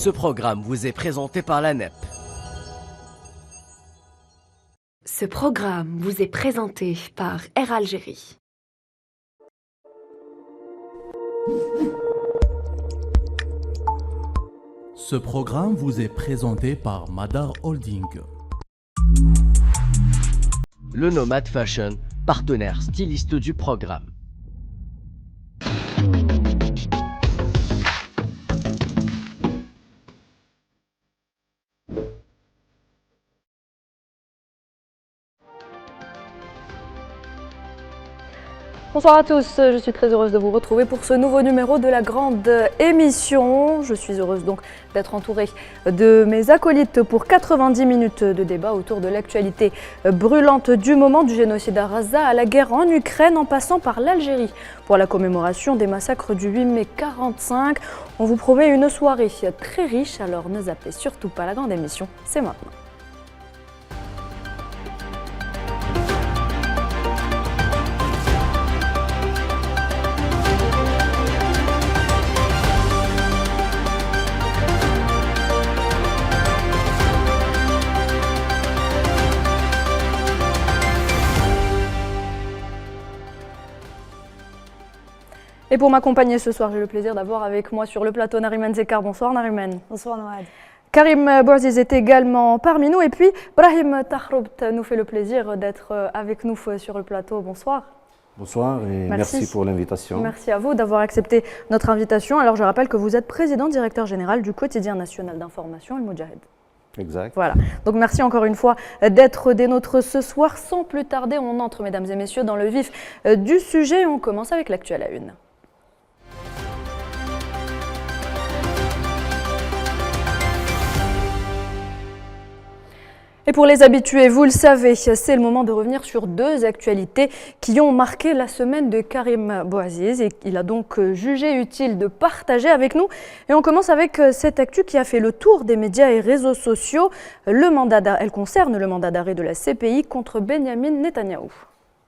Ce programme vous est présenté par la NEP. Ce programme vous est présenté par Air Algérie. Ce programme vous est présenté par Madar Holding. Le Nomad Fashion, partenaire styliste du programme. Bonsoir à tous, je suis très heureuse de vous retrouver pour ce nouveau numéro de la grande émission. Je suis heureuse donc d'être entourée de mes acolytes pour 90 minutes de débat autour de l'actualité brûlante du moment, du génocide à Gaza à la guerre en Ukraine en passant par l'Algérie. Pour la commémoration des massacres du 8 mai 45, on vous promet une soirée très riche, alors ne zappez surtout pas la grande émission, c'est maintenant. Et pour m'accompagner ce soir, j'ai le plaisir d'avoir avec moi sur le plateau Nariman Zekar. Bonsoir Nariman. Bonsoir Noad. Karim Bouaziz est également parmi nous. Et puis Brahim Tahroubt nous fait le plaisir d'être avec nous sur le plateau. Bonsoir. Bonsoir et merci pour l'invitation. Merci à vous d'avoir accepté notre invitation. Alors je rappelle que vous êtes président directeur général du quotidien national d'information El Moudjahid. Exact. Voilà. Donc merci encore une fois d'être des nôtres ce soir. Sans plus tarder, on entre, mesdames et messieurs, dans le vif du sujet. On commence avec l'actu à la une. Et pour les habitués, vous le savez, c'est le moment de revenir sur deux actualités qui ont marqué la semaine de Karim Bouaziz et il a donc jugé utile de partager avec nous. Et on commence avec cette actu qui a fait le tour des médias et réseaux sociaux. Elle concerne le mandat d'arrêt de la CPI contre Benyamin Netanyahou.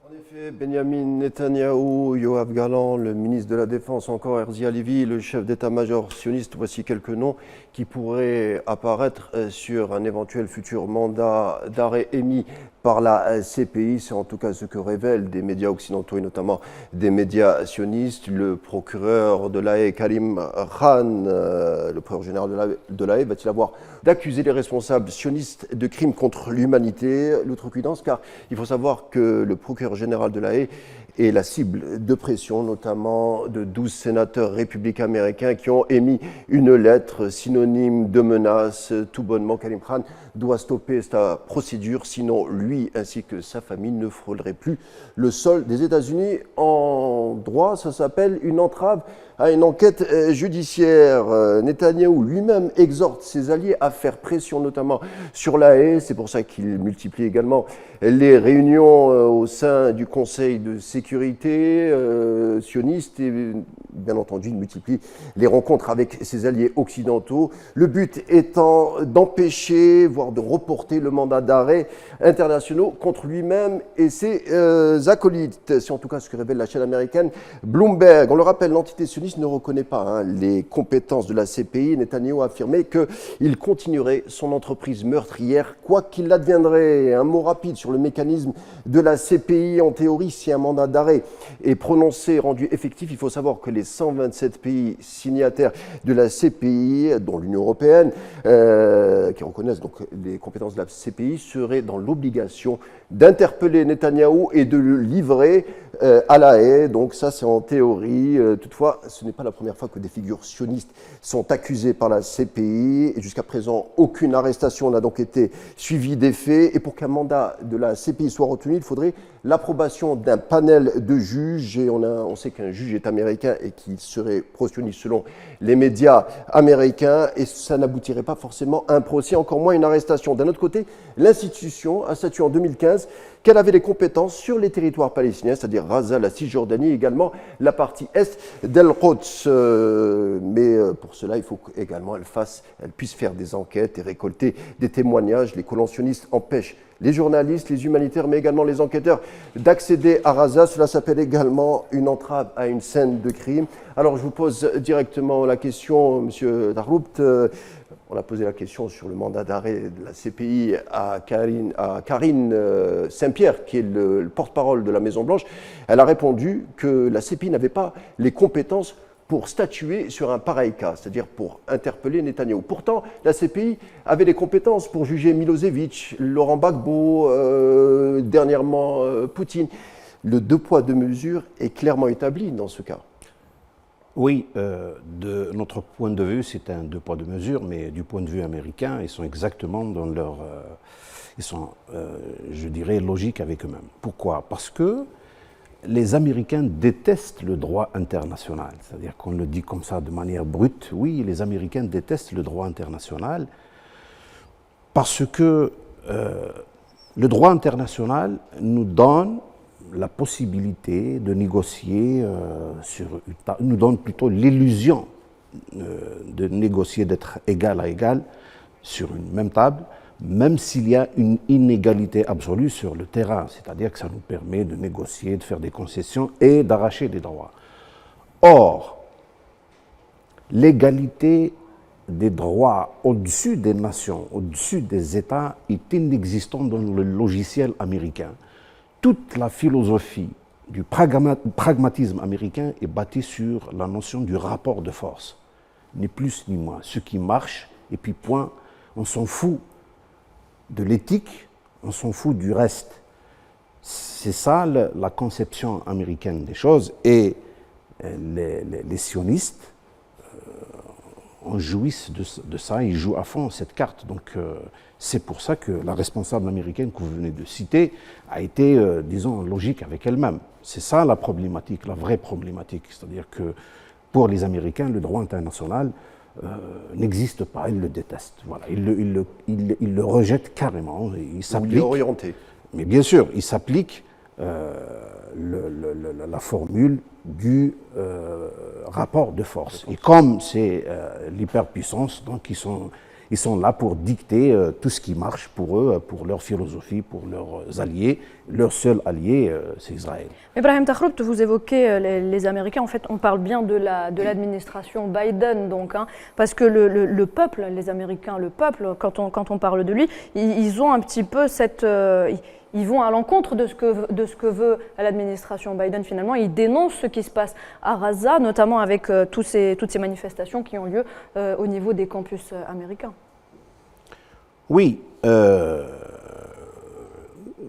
En effet, Benyamin Netanyahou, Yoav Gallant, le ministre de la Défense, encore Herzi Halevi, le chef d'état-major sioniste, voici quelques noms qui pourraient apparaître sur un éventuel futur mandat d'arrêt émis par la CPI. C'est en tout cas ce que révèlent des médias occidentaux et notamment des médias sionistes. Le procureur de La Haye, Karim Khan, le procureur général de La Haye, va-t-il avoir d'accuser les responsables sionistes de crimes contre l'humanité? L'outrecuidance, car il faut savoir que le procureur général de La Haye est la cible de pression, notamment de 12 sénateurs républicains américains qui ont émis une lettre synonyme de menace. Tout bonnement, Karim Khan doit stopper sa procédure, sinon lui ainsi que sa famille ne frôleraient plus le sol des États-Unis. En droit, ça s'appelle une entrave à une enquête judiciaire. Netanyahou lui-même exhorte ses alliés à faire pression, notamment sur La Haye. C'est pour ça qu'il multiplie également les réunions au sein du Conseil de sécurité sioniste et bien entendu il multiplie les rencontres avec ses alliés occidentaux. Le but étant d'empêcher, voire de reporter le mandat d'arrêt internationaux contre lui-même et ses acolytes. C'est en tout cas ce que révèle la chaîne américaine Bloomberg. On le rappelle, l'entité sioniste ne reconnaît pas les compétences de la CPI. Netanyahou a affirmé qu'il continuerait son entreprise meurtrière, quoi qu'il adviendrait. Un mot rapide sur le mécanisme de la CPI. En théorie, si un mandat d'arrêt est prononcé, rendu effectif, il faut savoir que les 127 pays signataires de la CPI, dont l'Union européenne, qui reconnaissent donc les compétences de la CPI, seraient dans l'obligation d'interpeller Netanyahou et de le livrer à La Haye. Donc ça, c'est en théorie. Toutefois, ce n'est pas la première fois que des figures sionistes sont accusées par la CPI. Et jusqu'à présent, aucune arrestation n'a donc été suivie des faits. Et pour qu'un mandat de la CPI soit retenu, il faudrait l'approbation d'un panel de juges. Et on sait qu'un juge est américain et qu'il serait pro-sioniste selon les médias américains. Et ça n'aboutirait pas forcément à un procès, encore moins une arrestation. D'un autre côté, l'institution a statué en 2015 qu'elle avait les compétences sur les territoires palestiniens, c'est-à-dire Gaza, la Cisjordanie et également la partie est d'El-Quds. Mais pour cela, il faut également qu'elle puisse faire des enquêtes et récolter des témoignages. Les colons sionistes empêchent les journalistes, les humanitaires, mais également les enquêteurs, d'accéder à Rafah. Cela s'appelle également une entrave à une scène de crime. Alors je vous pose directement la question, Monsieur Darroubt. On a posé la question sur le mandat d'arrêt de la CPI à Karine Saint-Pierre, qui est le porte-parole de la Maison-Blanche. Elle a répondu que la CPI n'avait pas les compétences pour statuer sur un pareil cas, c'est-à-dire pour interpeller Netanyahou. Pourtant, la CPI avait les compétences pour juger Milosevic, Laurent Gbagbo, dernièrement Poutine. Le deux poids, deux mesures est clairement établi dans ce cas. Oui, de notre point de vue, c'est un deux poids, deux mesures, mais du point de vue américain, ils sont exactement dans leur... ils sont, je dirais, logiques avec eux-mêmes. Pourquoi? Parce que les Américains détestent le droit international. C'est-à-dire qu'on le dit comme ça de manière brute. Oui, les Américains détestent le droit international parce que le droit international nous donne la possibilité de négocier nous donne plutôt l'illusion de négocier, d'être égal à égal sur une même table, même s'il y a une inégalité absolue sur le terrain, c'est-à-dire que ça nous permet de négocier, de faire des concessions et d'arracher des droits. Or, l'égalité des droits au-dessus des nations, au-dessus des États, est inexistante dans le logiciel américain. Toute la philosophie du pragmatisme américain est bâtie sur la notion du rapport de force, ni plus ni moins. Ce qui marche, et puis point, on s'en fout de l'éthique, on s'en fout du reste. C'est ça la conception américaine des choses, et les sionistes en jouissent de ça, ils jouent à fond cette carte. Donc c'est pour ça que la responsable américaine que vous venez de citer a été, disons, logique avec elle-même. C'est ça la problématique, la vraie problématique. C'est-à-dire que pour les Américains, le droit international n'existe pas, ils le détestent. Voilà, ils le rejettent carrément. Il est orienté. Mais bien sûr, il s'applique la formule du rapport de force. Et comme c'est l'hyperpuissance, donc ils sont là pour dicter tout ce qui marche pour eux, pour leur philosophie, pour leurs alliés. Leur seul allié, c'est Israël. Ibrahim Tahroubt, vous évoquez les Américains. En fait, on parle bien de l'administration Biden, donc, hein, parce que le peuple, les Américains, le peuple, quand on parle de lui, ils ont un petit peu cette... ils vont à l'encontre de ce que veut l'administration Biden finalement. Ils dénoncent ce qui se passe à Rafah, notamment avec toutes ces manifestations qui ont lieu au niveau des campus américains. Oui.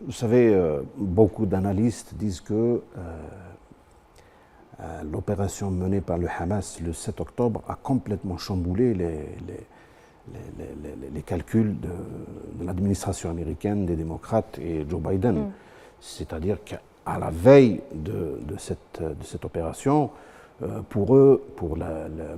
Vous savez, beaucoup d'analystes disent que l'opération menée par le Hamas le 7 octobre a complètement chamboulé les calculs de l'administration américaine, des démocrates et Joe Biden. C'est-à-dire qu'à la veille de cette opération, pour eux, pour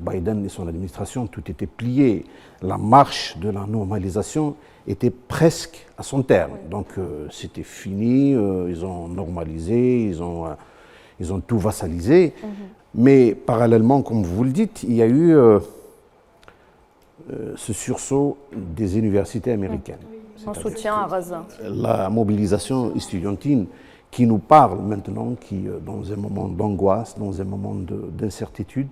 Biden et son administration, tout était plié. La marche de la normalisation était presque à son terme. Donc c'était fini, ils ont normalisé, ils ont tout vassalisé. Mais parallèlement, comme vous le dites, il y a eu ce sursaut des universités américaines. En soutien à Rafah. La mobilisation estudiantine qui nous parle maintenant, qui dans un moment d'angoisse, dans un moment d'incertitude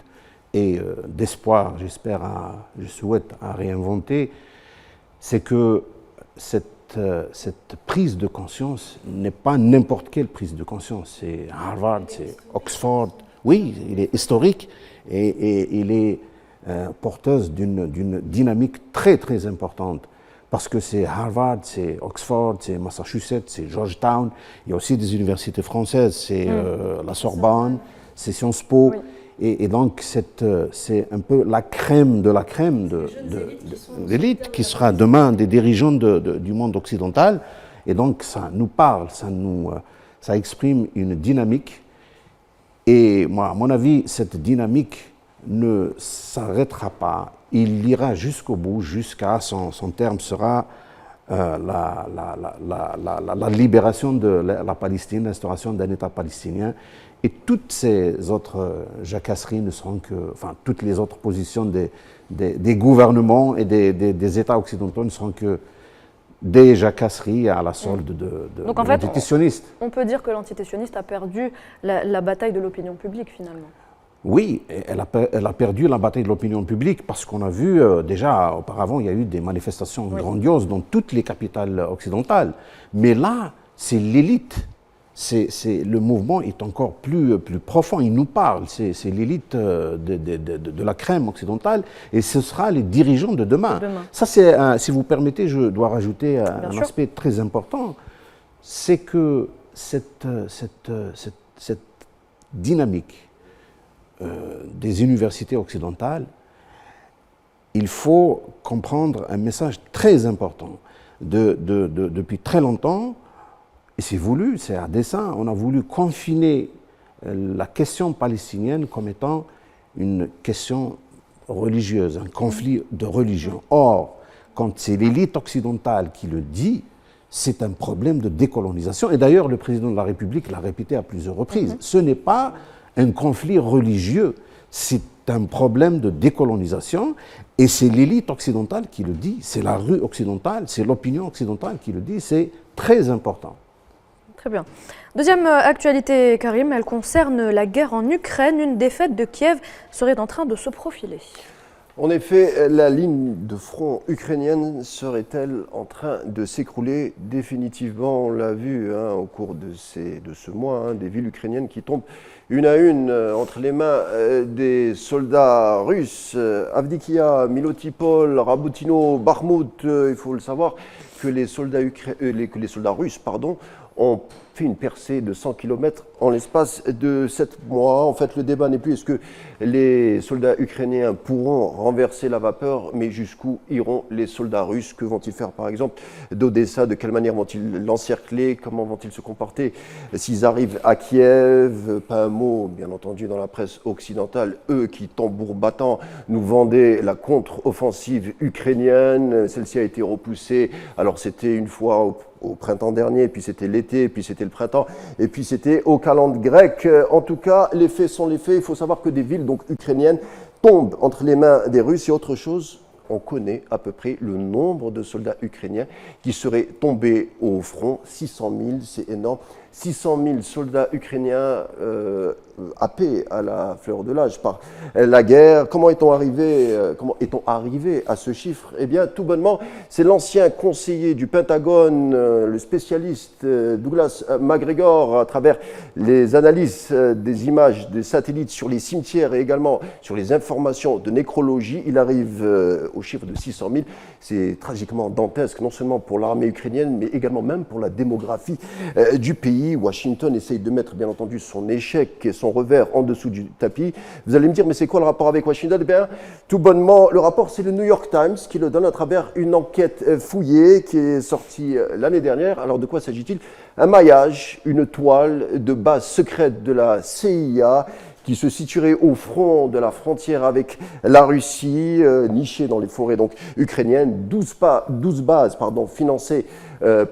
et d'espoir, je souhaite à réinventer, c'est que cette prise de conscience n'est pas n'importe quelle prise de conscience. C'est Harvard, c'est Oxford. Oui, il est historique et il est porteuse d'une dynamique très très importante. Parce que c'est Harvard, c'est Oxford, c'est Massachusetts, c'est Georgetown. Il y a aussi des universités françaises, c'est la Sorbonne, c'est Sciences Po. Oui. Et donc c'est un peu la crème de la crème de l'élite qui sera demain des dirigeants du monde occidental. Et donc ça nous parle, ça exprime une dynamique. Et moi, à mon avis, cette dynamique ne s'arrêtera pas. Il ira jusqu'au bout, jusqu'à son terme sera la libération de la Palestine, l'instauration d'un État palestinien. Et toutes ces autres jacasseries ne seront que, enfin, toutes les autres positions des gouvernements et des États occidentaux ne seront que des jacasseries à la solde de Donc en fait, l'entité sioniste. on peut dire que l'entité sioniste a perdu la bataille de l'opinion publique finalement. Oui, elle a perdu la bataille de l'opinion publique parce qu'on a vu déjà auparavant, il y a eu des manifestations grandioses dans toutes les capitales occidentales. Mais là, c'est l'élite. Le mouvement est encore plus profond, il nous parle. C'est l'élite de la crème occidentale et ce sera les dirigeants de demain. Ça, si vous permettez, je dois rajouter un aspect très important. C'est que cette dynamique des universités occidentales, il faut comprendre un message très important. Depuis très longtemps, et c'est voulu, c'est à dessein, on a voulu confiner la question palestinienne comme étant une question religieuse, un conflit de religion. Or, quand c'est l'élite occidentale qui le dit, c'est un problème de décolonisation. Et d'ailleurs, le président de la République l'a répété à plusieurs reprises. Ce n'est pas un conflit religieux, c'est un problème de décolonisation et c'est l'élite occidentale qui le dit, c'est la rue occidentale, c'est l'opinion occidentale qui le dit, c'est très important. Très bien. Deuxième actualité, Karim, elle concerne la guerre en Ukraine. Une défaite de Kiev serait en train de se profiler. En effet, la ligne de front ukrainienne serait-elle en train de s'écrouler définitivement? On l'a vu au cours de ce mois, des villes ukrainiennes qui tombent une à une entre les mains des soldats russes. Avdikia, Milotipol, Rabotino, Bakhmout, il faut le savoir, que les soldats russes ont fait une percée de 100 km en l'espace de 7 mois. En fait, le débat n'est plus est-ce que les soldats ukrainiens pourront renverser la vapeur, mais jusqu'où iront les soldats russes? Que vont-ils faire, par exemple, d'Odessa? De quelle manière vont-ils l'encercler? Comment vont-ils se comporter s'ils arrivent à Kiev? Pas un mot, bien entendu, dans la presse occidentale. Eux qui, tambour battant, nous vendaient la contre-offensive ukrainienne. Celle-ci a été repoussée. Alors, c'était une fois au printemps dernier, puis c'était l'été, puis c'était le printemps, et puis c'était au calendrier grec. En tout cas, les faits sont les faits. Il faut savoir que des villes donc ukrainiennes tombent entre les mains des Russes. Et autre chose, on connaît à peu près le nombre de soldats ukrainiens qui seraient tombés au front. 600 000, c'est énorme. 600 000 soldats ukrainiens happés à la fleur de l'âge par la guerre. Comment est-on arrivé à ce chiffre? Eh bien, tout bonnement, c'est l'ancien conseiller du Pentagone, le spécialiste Douglas MacGregor, à travers les analyses des images des satellites sur les cimetières et également sur les informations de nécrologie. Il arrive au chiffre de 600 000. C'est tragiquement dantesque, non seulement pour l'armée ukrainienne, mais également même pour la démographie du pays. Washington essaye de mettre, bien entendu, son échec et son revers en dessous du tapis. Vous allez me dire, mais c'est quoi le rapport avec Washington? Eh bien, tout bonnement, le rapport, c'est le New York Times qui le donne à travers une enquête fouillée qui est sortie l'année dernière. Alors, de quoi s'agit-il? Un maillage, une toile de base secrète de la CIA qui se situerait au front de la frontière avec la Russie, nichée dans les forêts donc ukrainiennes, 12 bases financées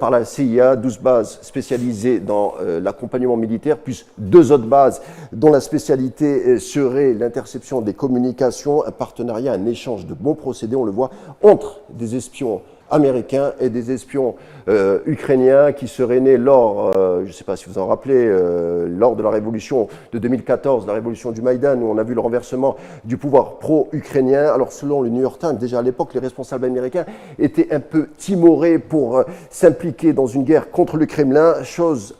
par la CIA, 12 bases spécialisées dans l'accompagnement militaire, plus 2 autres bases dont la spécialité serait l'interception des communications, un partenariat, un échange de bons procédés, on le voit, entre des espions américains et des espions ukrainiens qui seraient nés lors, je ne sais pas si vous en rappelez, lors de la révolution de 2014, la révolution du Maïdan, où on a vu le renversement du pouvoir pro-ukrainien. Alors selon le New York Times, déjà à l'époque, les responsables américains étaient un peu timorés pour s'impliquer dans une guerre contre le Kremlin, chose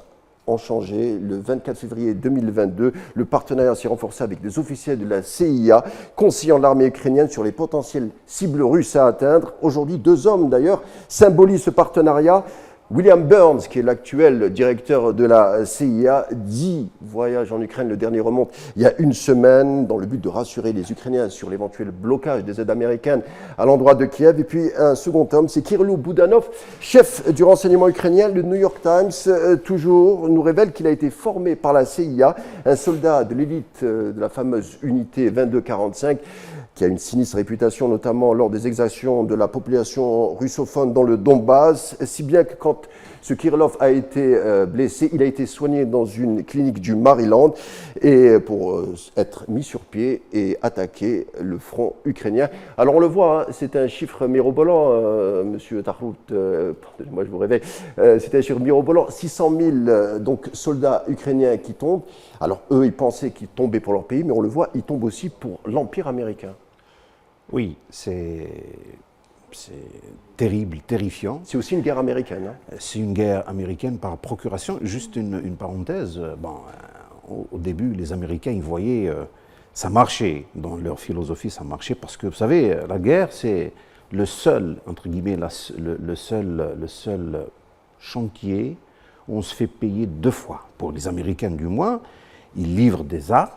ont changé. Le 24 février 2022, le partenariat s'est renforcé avec des officiels de la CIA, conseillant l'armée ukrainienne sur les potentielles cibles russes à atteindre. Aujourd'hui, 2 hommes d'ailleurs symbolisent ce partenariat. William Burns, qui est l'actuel directeur de la CIA, 10 voyages en Ukraine, le dernier remonte il y a une semaine, dans le but de rassurer les Ukrainiens sur l'éventuel blocage des aides américaines à l'endroit de Kiev. Et puis un second homme, c'est Kirilo Boudanov, chef du renseignement ukrainien. Le New York Times, toujours, nous révèle qu'il a été formé par la CIA, un soldat de l'élite de la fameuse unité 2245, qui a une sinistre réputation, notamment lors des exactions de la population russophone dans le Donbass, si bien que quand ce Kirillov a été blessé, il a été soigné dans une clinique du Maryland et pour être mis sur pied et attaquer le front ukrainien. Alors on le voit, hein, c'est un chiffre mirobolant, Monsieur Tahrout, pardonnez-moi je vous réveille, c'est un chiffre mirobolant, 600 000 donc, soldats ukrainiens qui tombent. Alors eux, ils pensaient qu'ils tombaient pour leur pays, mais on le voit, ils tombent aussi pour l'Empire américain. Oui, c'est terrible, terrifiant. C'est aussi une guerre américaine. Hein. C'est une guerre américaine par procuration. Juste une parenthèse, bon, au début, les Américains, ils voyaient, ça marchait, dans leur philosophie, ça marchait, parce que, vous savez, la guerre, c'est le seul, entre guillemets, le seul chantier où on se fait payer 2 fois. Pour les Américains, du moins, ils livrent des armes,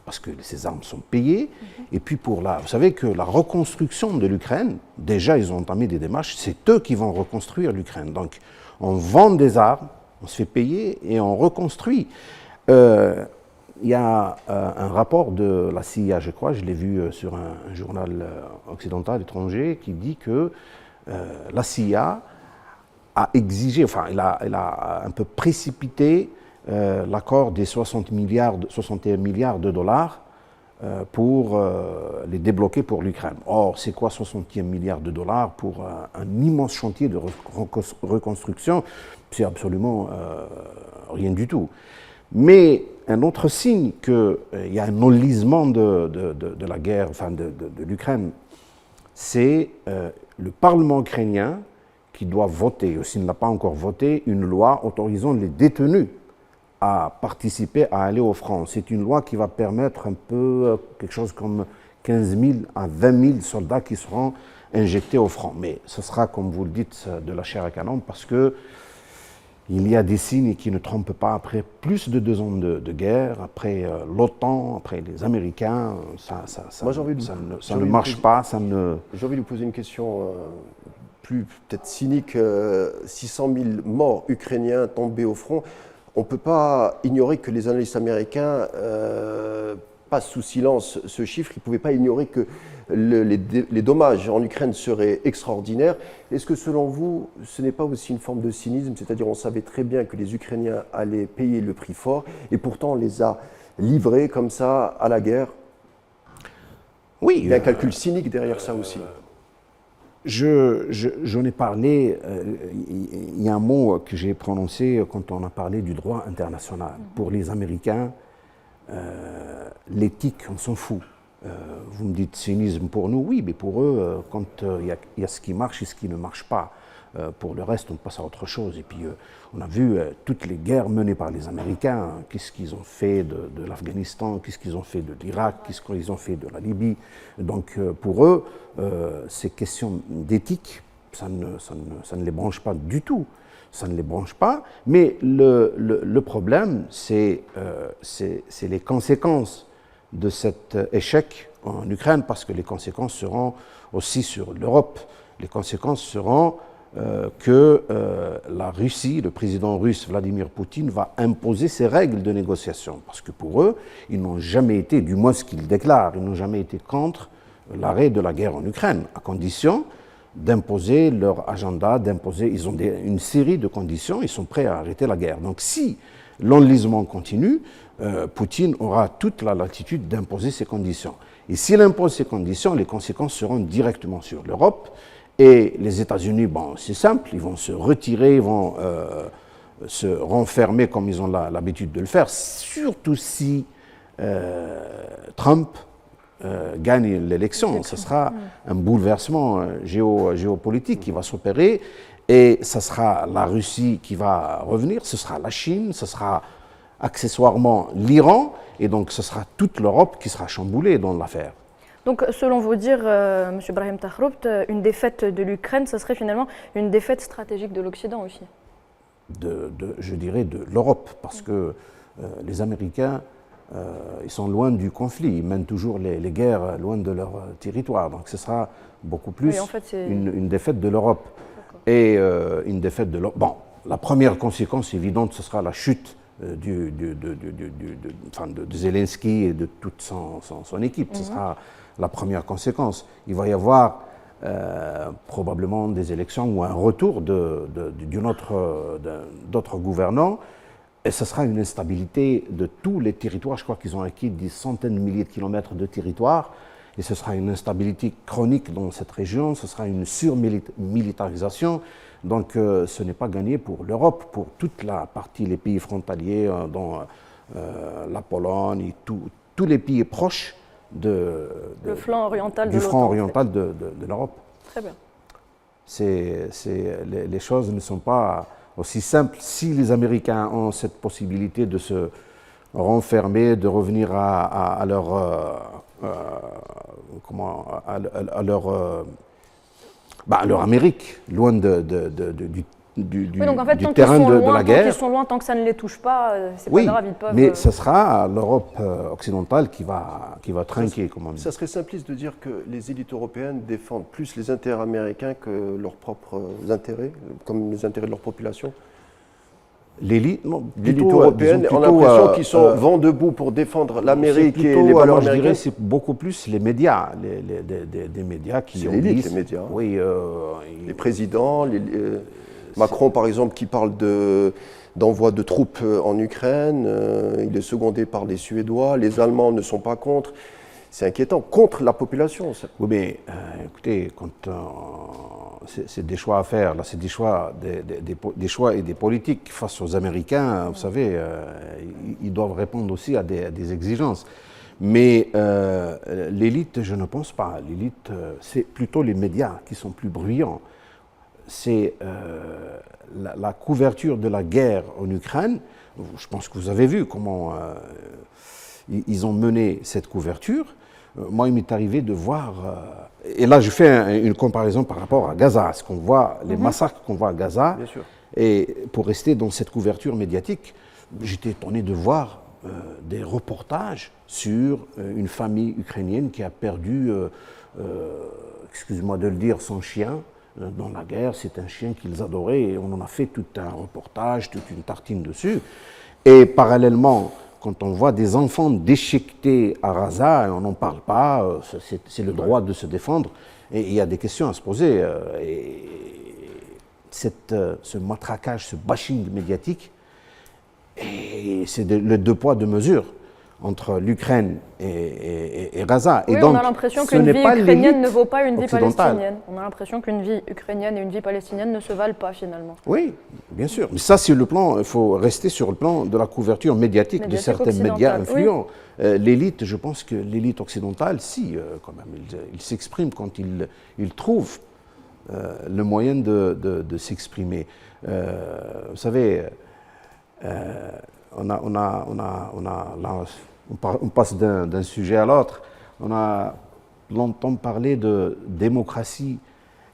parce que ces armes sont payées, et puis vous savez que la reconstruction de l'Ukraine, déjà ils ont entamé des démarches, c'est eux qui vont reconstruire l'Ukraine. Donc on vend des armes, on se fait payer et on reconstruit. Il y a un rapport de la CIA, je crois, je l'ai vu sur un journal occidental étranger, qui dit que la CIA a exigé, enfin elle a un peu précipité l'accord des 61 milliards de dollars pour les débloquer pour l'Ukraine. Or, c'est quoi 61 milliards de dollars pour un immense chantier de reconstruction? C'est absolument rien du tout. Mais un autre signe qu'il y a un enlisement de la guerre, enfin de l'Ukraine, c'est le Parlement ukrainien qui doit voter, ou s'il ne l'a pas encore voté, une loi autorisant les détenus à participer, à aller au front. C'est une loi qui va permettre un peu quelque chose comme 15 000 à 20 000 soldats qui seront injectés au front. Mais ce sera, comme vous le dites, de la chair à canon, parce que il y a des signes qui ne trompent pas. Après plus de 2 ans de guerre, après l'OTAN, après les Américains, ça ne marche pas. J'ai envie de vous poser une question plus peut-être cynique. 600 000 morts ukrainiens tombés au front. On ne peut pas ignorer que les analystes américains passent sous silence ce chiffre. Ils ne pouvaient pas ignorer que les dommages en Ukraine seraient extraordinaires. Est-ce que selon vous, ce n'est pas aussi une forme de cynisme? C'est-à-dire on savait très bien que les Ukrainiens allaient payer le prix fort et pourtant on les a livrés comme ça à la guerre? Oui. Il y a un calcul cynique derrière ça aussi. J'en ai parlé, il y a un mot que j'ai prononcé quand on a parlé du droit international. Pour les Américains, l'éthique, on s'en fout. Vous me dites cynisme pour nous, oui, mais pour eux, quand il y a ce qui marche et ce qui ne marche pas, pour le reste, on passe à autre chose. Et puis, on a vu toutes les guerres menées par les Américains, qu'est-ce qu'ils ont fait de l'Afghanistan, qu'est-ce qu'ils ont fait de l'Irak, qu'est-ce qu'ils ont fait de la Libye. Donc, pour eux, ces questions d'éthique, ça ne les branche pas du tout. Ça ne les branche pas, mais le problème, c'est les conséquences de cet échec en Ukraine, parce que les conséquences seront aussi sur l'Europe. Les conséquences seront que la Russie, le président russe Vladimir Poutine, va imposer ses règles de négociation. Parce que pour eux, ils n'ont jamais été, du moins ce qu'ils déclarent, ils n'ont jamais été contre l'arrêt de la guerre en Ukraine, à condition d'imposer leur agenda, ils ont une série de conditions, ils sont prêts à arrêter la guerre. Donc si l'enlisement continue, Poutine aura toute la latitude d'imposer ces conditions. Et s'il impose ces conditions, les conséquences seront directement sur l'Europe. Et les États-Unis, bon, c'est simple, ils vont se retirer, ils vont se renfermer comme ils ont l'habitude de le faire, surtout si Trump gagne l'élection. Ce sera un bouleversement géopolitique qui va s'opérer, et ce sera la Russie qui va revenir, ce sera la Chine, ce sera accessoirement l'Iran, et donc ce sera toute l'Europe qui sera chamboulée dans l'affaire. Donc, selon vous dire, M. Brahim Tahrout, une défaite de l'Ukraine, ce serait finalement une défaite stratégique de l'Occident aussi? Je dirais de l'Europe, parce que les Américains, ils sont loin du conflit, ils mènent toujours les guerres loin de leur territoire. Donc ce sera beaucoup plus oui, en fait, une défaite de l'Europe. Et une défaite de l'Europe. Bon, la première conséquence évidente, ce sera la chute de Zelensky et de toute son équipe. Ce sera la première conséquence. Il va y avoir probablement des élections ou un retour d'autres gouvernants. Et ce sera une instabilité de tous les territoires. Je crois qu'ils ont acquis des centaines de milliers de kilomètres de territoire. Et ce sera une instabilité chronique dans cette région. Ce sera une surmilitarisation. Donc ce n'est pas gagné pour l'Europe, pour toute la partie, les pays frontaliers, dont la Pologne et tous les pays proches le flanc oriental du front oriental de l'Europe. Très bien. Les choses ne sont pas aussi simples. Si les Américains ont cette possibilité de se renfermer, de revenir à leur Amérique, loin du donc en fait, terrain de la guerre. Tant qu'ils sont loin, tant que ça ne les touche pas, c'est oui, pas grave, ils peuvent... mais ce sera l'Europe occidentale qui va trinquer, comme on dit. Ça serait simpliste de dire que les élites européennes défendent plus les intérêts américains que leurs propres intérêts, comme les intérêts de leur population. L'élite européenne, on a l'impression qu'ils sont vent debout pour défendre l'Amérique et les valeurs américaines. Je dirais c'est beaucoup plus les médias, des médias qui ont l'élite, les médias. Oui, les présidents, Macron par exemple qui parle d'envoi de troupes en Ukraine, il est secondé par les Suédois, les Allemands ne sont pas contre. C'est inquiétant, contre la population. Ça. Oui, mais écoutez, c'est des choix à faire. Là, c'est des choix et des politiques face aux Américains. Vous savez, ils doivent répondre aussi à des exigences. Mais l'élite, je ne pense pas. L'élite, c'est plutôt les médias qui sont plus bruyants. C'est la couverture de la guerre en Ukraine. Je pense que vous avez vu comment ils ont mené cette couverture. Moi, il m'est arrivé de voir, et là je fais une comparaison par rapport à Gaza, ce qu'on voit, les massacres qu'on voit à Gaza, bien sûr. Et pour rester dans cette couverture médiatique, j'étais étonné de voir des reportages sur une famille ukrainienne qui a perdu, excuse-moi de le dire, son chien dans la guerre. C'est un chien qu'ils adoraient et on en a fait tout un reportage, toute une tartine dessus. Et parallèlement, quand on voit des enfants déchiquetés à Gaza, on n'en parle pas, c'est le droit de se défendre, et il y a des questions à se poser. Et ce matraquage, ce bashing médiatique, c'est le deux poids, deux mesures entre l'Ukraine et Gaza. Oui, et donc, on a l'impression qu'une vie ukrainienne ne vaut pas une vie palestinienne. On a l'impression qu'une vie ukrainienne et une vie palestinienne ne se valent pas finalement. Oui, bien sûr. Mais ça, c'est le plan, il faut rester sur le plan de la couverture médiatique de certains médias influents. Oui. L'élite, je pense que l'élite occidentale, si, quand même, il s'exprime quand il trouve le moyen de s'exprimer. Vous savez, on passe d'un sujet à l'autre. On a longtemps parlé de démocratie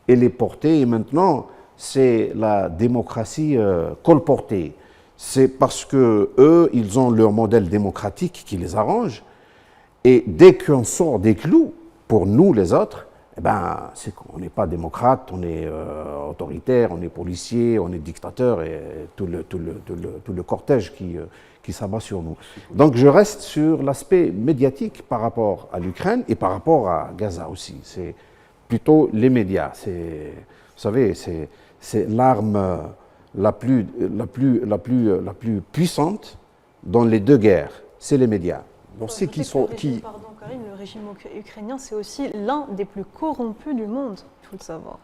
héliportée et maintenant c'est la démocratie colportée. C'est parce que eux, ils ont leur modèle démocratique qui les arrange et dès qu'on sort des clous, pour nous les autres, eh ben, c'est qu'on n'est pas démocrate, on est autoritaire, on est policier, on est dictateur et tout le cortège qui s'abat sur nous. Donc je reste sur l'aspect médiatique par rapport à l'Ukraine et par rapport à Gaza aussi. C'est plutôt les médias. Vous savez, c'est l'arme la plus puissante dans les deux guerres. C'est les médias. On sait Pardon Karim, le régime ukrainien, c'est aussi l'un des plus corrompus du monde, il faut le savoir.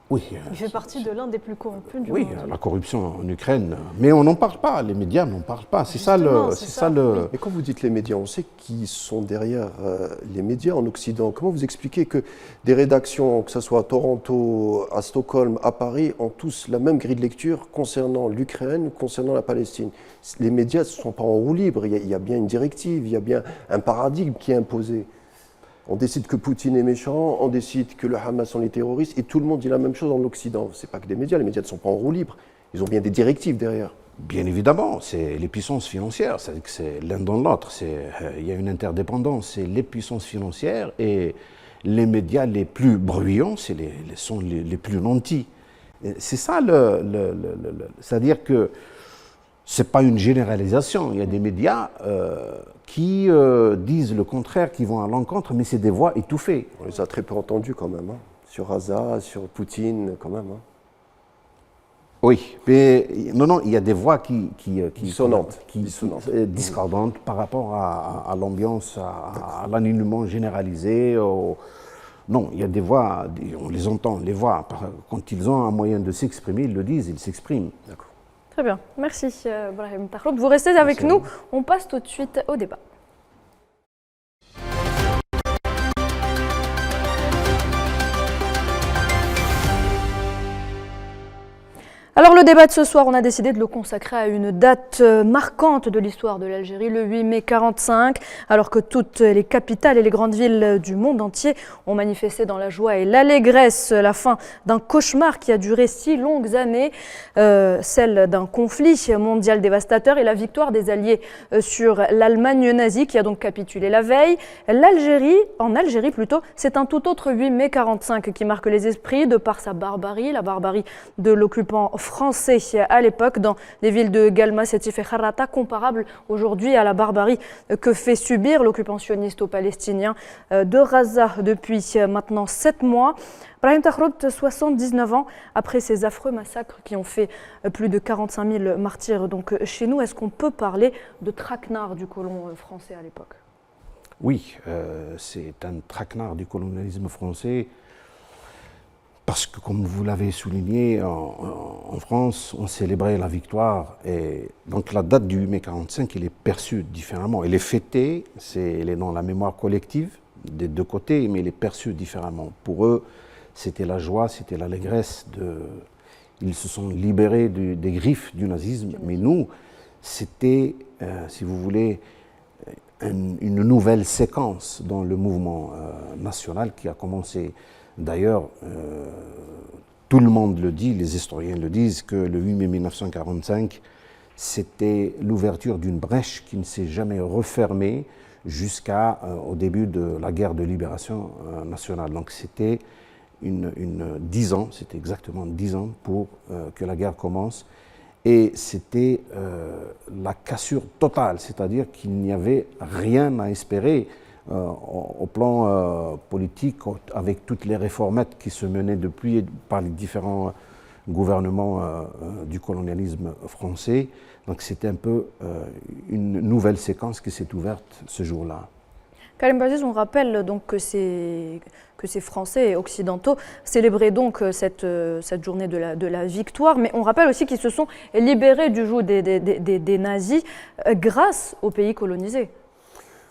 Oui. Il fait partie de l'un des plus corrompus du monde. Oui, la corruption en Ukraine. Mais on n'en parle pas, les médias n'en parlent pas. C'est ça le. Et quand vous dites les médias, on sait qui sont derrière les médias en Occident. Comment vous expliquez que des rédactions, que ce soit à Toronto, à Stockholm, à Paris, ont tous la même grille de lecture concernant l'Ukraine, concernant la Palestine? Les médias ne sont pas en roue libre. Il y a bien une directive, il y a bien un paradigme qui est imposé. On décide que Poutine est méchant, on décide que le Hamas sont les terroristes, et tout le monde dit la même chose en Occident. Ce n'est pas que des médias, les médias ne sont pas en roue libre. Ils ont bien des directives derrière. Bien évidemment, c'est les puissances financières, c'est-à-dire que c'est l'un dans l'autre. Il y a une interdépendance, c'est les puissances financières et les médias les plus bruyants, sont les plus nantis. C'est ça c'est-à-dire que Ce n'est pas une généralisation. Il y a des médias qui disent le contraire, qui vont à l'encontre, mais c'est des voix étouffées. On les a très peu entendus quand même, hein. Sur Raza, sur Poutine, quand même. Hein. Oui, mais non, il y a des voix qui Dissonantes. discordantes par rapport à l'ambiance, à l'alignement généralisé. Non, il y a des voix, on les entend, les voix. Quand ils ont un moyen de s'exprimer, ils le disent, ils s'expriment. D'accord. Très bien, merci Brahim Tahroub. Vous restez avec nous, on passe tout de suite au débat. Alors le débat de ce soir, on a décidé de le consacrer à une date marquante de l'histoire de l'Algérie, le 8 mai 1945, alors que toutes les capitales et les grandes villes du monde entier ont manifesté dans la joie et l'allégresse la fin d'un cauchemar qui a duré 6 longues années, celle d'un conflit mondial dévastateur et la victoire des Alliés sur l'Allemagne nazie qui a donc capitulé la veille. En Algérie plutôt, c'est un tout autre 8 mai 1945 qui marque les esprits de par sa barbarie, la barbarie de l'occupant français à l'époque dans les villes de Galma, Sétif et Kharrata, comparable aujourd'hui à la barbarie que fait subir l'occupationniste aux Palestiniens de Raza depuis maintenant 7 mois. Brahim Tahroub, 79 ans après ces affreux massacres qui ont fait plus de 45 000 martyrs donc chez nous, est-ce qu'on peut parler de traquenard du colon français à l'époque? Oui, c'est un traquenard du colonialisme français. Parce que, comme vous l'avez souligné, en France, on célébrait la victoire. Et donc la date du 8 mai 1945, elle est perçue différemment. Elle est fêtée, elle est dans la mémoire collective des deux côtés, mais elle est perçue différemment. Pour eux, c'était la joie, c'était l'allégresse. Ils se sont libérés des griffes du nazisme. Mais nous, c'était, si vous voulez, une nouvelle séquence dans le mouvement national qui a commencé. D'ailleurs, tout le monde le dit, les historiens le disent, que le 8 mai 1945, c'était l'ouverture d'une brèche qui ne s'est jamais refermée jusqu'au début de la guerre de libération nationale. Donc c'était 10 ans, c'était exactement 10 ans pour que la guerre commence. Et c'était la cassure totale, c'est-à-dire qu'il n'y avait rien à espérer au plan politique, avec toutes les réformettes qui se menaient depuis par les différents gouvernements du colonialisme français. Donc c'était un peu une nouvelle séquence qui s'est ouverte ce jour-là. Karim Baziz, on rappelle donc que ces Français occidentaux célébraient donc cette journée de la victoire, mais on rappelle aussi qu'ils se sont libérés du joug des nazis grâce aux pays colonisés.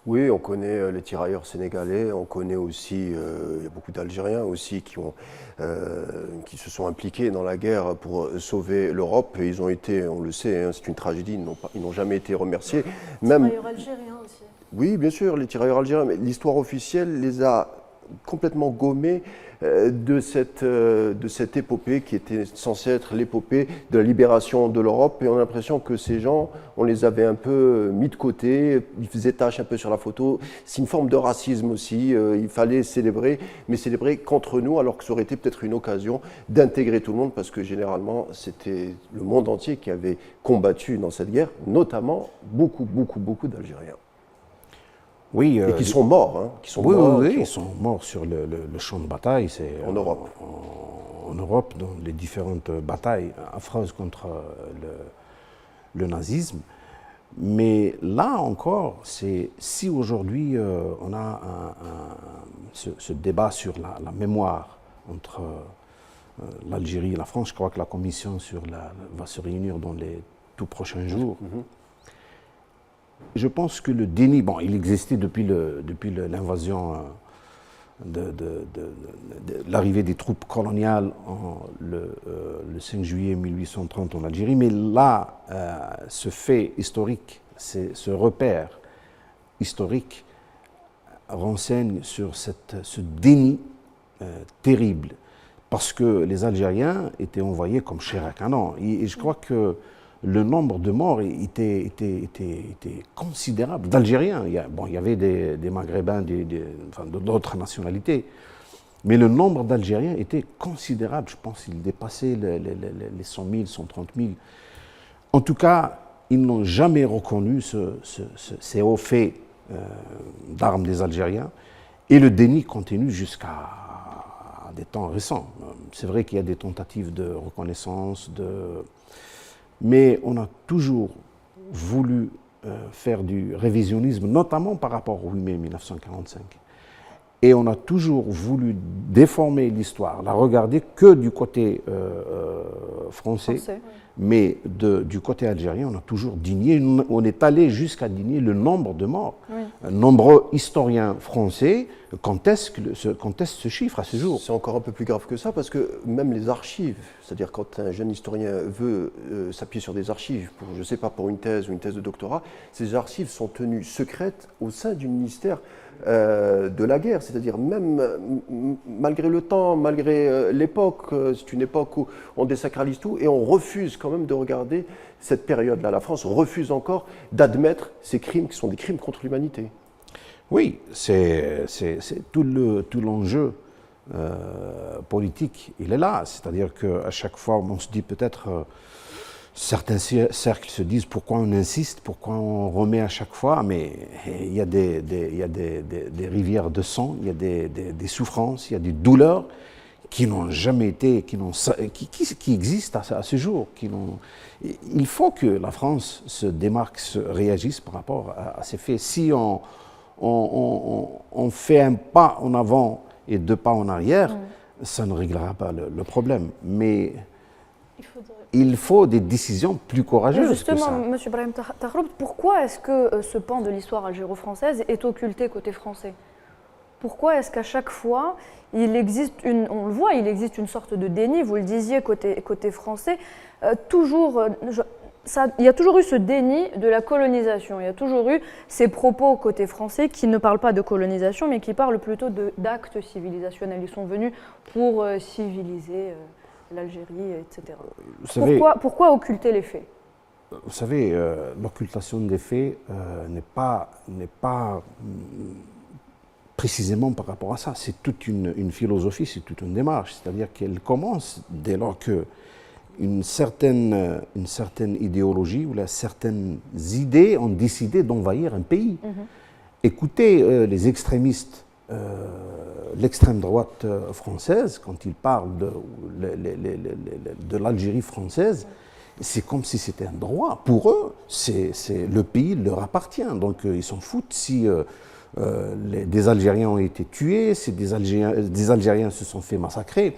Oui, on connaît les tirailleurs sénégalais, on connaît aussi, il y a beaucoup d'Algériens aussi qui se sont impliqués dans la guerre pour sauver l'Europe. Et ils ont été, on le sait, hein, c'est une tragédie, ils n'ont jamais été remerciés. Les tirailleurs algériens aussi. Oui, bien sûr, les tirailleurs algériens, mais l'histoire officielle les a complètement gommés de cette épopée qui était censée être l'épopée de la libération de l'Europe. Et on a l'impression que ces gens, on les avait un peu mis de côté, ils faisaient tâche un peu sur la photo. C'est une forme de racisme aussi, il fallait célébrer, mais célébrer contre nous, alors que ça aurait été peut-être une occasion d'intégrer tout le monde, parce que généralement, c'était le monde entier qui avait combattu dans cette guerre, notamment beaucoup d'Algériens. Oui, et qui sont morts. Hein, qui sont oui, morts, oui, ils sont morts sur le champ de bataille. En Europe. En Europe, dans les différentes batailles affreuses contre le nazisme. Mais là encore, si aujourd'hui on a ce débat sur la mémoire entre l'Algérie et la France, je crois que la commission va se réunir dans les tout prochains jours. Je pense que le déni, bon, il existait depuis l'invasion de l'arrivée des troupes coloniales le 5 juillet 1830 en Algérie, mais là, ce fait historique, ce repère historique renseigne sur ce déni terrible, parce que les Algériens étaient envoyés comme chair à canon. Et je crois que le nombre de morts était considérable. D'Algériens, il y avait des Maghrébins, d'autres nationalités, mais le nombre d'Algériens était considérable. Je pense qu'il dépassait les 100 000, 130 000. En tout cas, ils n'ont jamais reconnu ces hauts faits d'armes des Algériens, et le déni continue jusqu'à des temps récents. C'est vrai qu'il y a des tentatives de reconnaissance, mais on a toujours voulu faire du révisionnisme, notamment par rapport au 8 mai 1945. Et on a toujours voulu déformer l'histoire, la regarder que du côté français, mais du côté algérien, on a toujours digné, on est allé jusqu'à digner le nombre de morts. Oui. Nombreux historiens français contestent ce chiffre à ce jour. C'est encore un peu plus grave que ça, parce que même les archives, c'est-à-dire quand un jeune historien veut s'appuyer sur des archives, pour, je ne sais pas, pour une thèse ou une thèse de doctorat, ces archives sont tenues secrètes au sein du ministère de la guerre, c'est-à-dire même malgré le temps, malgré l'époque, c'est une époque où on désacralise tout et on refuse quand même de regarder cette période-là. La France refuse encore d'admettre ces crimes qui sont des crimes contre l'humanité. Oui, c'est tout l'enjeu politique, il est là, c'est-à-dire qu'à chaque fois on se dit peut-être... Certains cercles se disent pourquoi on insiste, pourquoi on remet à chaque fois, mais il y a des rivières de sang, il y a des souffrances, il y a des douleurs qui n'ont jamais été, qui existent à ce jour. Il faut que la France se démarque, réagisse par rapport à ces faits. Si on fait un pas en avant et deux pas en arrière, ça ne réglera pas le problème. Mais il faut des décisions plus courageuses. Justement, que M. ça. Brahim Tahroub, pourquoi est-ce que ce pan de l'histoire algéro-française est occulté côté français? Pourquoi est-ce qu'à chaque fois, il existe on le voit, il existe une sorte de déni, vous le disiez côté français, il y a toujours eu ce déni de la colonisation, il y a toujours eu ces propos côté français qui ne parlent pas de colonisation, mais qui parlent plutôt d'actes civilisationnels. Ils sont venus pour civiliser l'Algérie, etc. Pourquoi occulter les faits? Vous savez, l'occultation des faits n'est pas précisément par rapport à ça. C'est toute une philosophie, c'est toute une démarche. C'est-à-dire qu'elle commence dès lors que une certaine idéologie ou certaines idées ont décidé d'envahir un pays. Écoutez les extrémistes, l'extrême droite française, quand ils parlent de l'Algérie française, c'est comme si c'était un droit. Pour eux, le pays leur appartient. Donc ils s'en foutent si des Algériens ont été tués, si des Algériens se sont fait massacrer.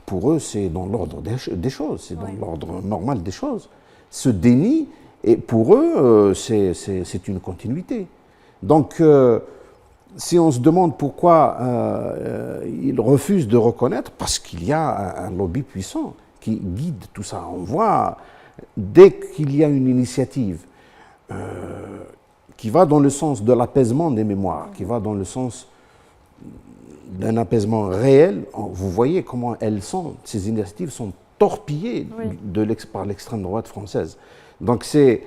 Pour eux, c'est dans l'ordre des choses, c'est dans l'ordre normal des choses. Ce déni, et pour eux, c'est une continuité. Donc, si on se demande pourquoi ils refusent de reconnaître, parce qu'il y a un lobby puissant qui guide tout ça. On voit, dès qu'il y a une initiative qui va dans le sens de l'apaisement des mémoires, qui va dans le sens d'un apaisement réel, vous voyez comment ces initiatives sont torpillées par l'extrême droite française. Donc c'est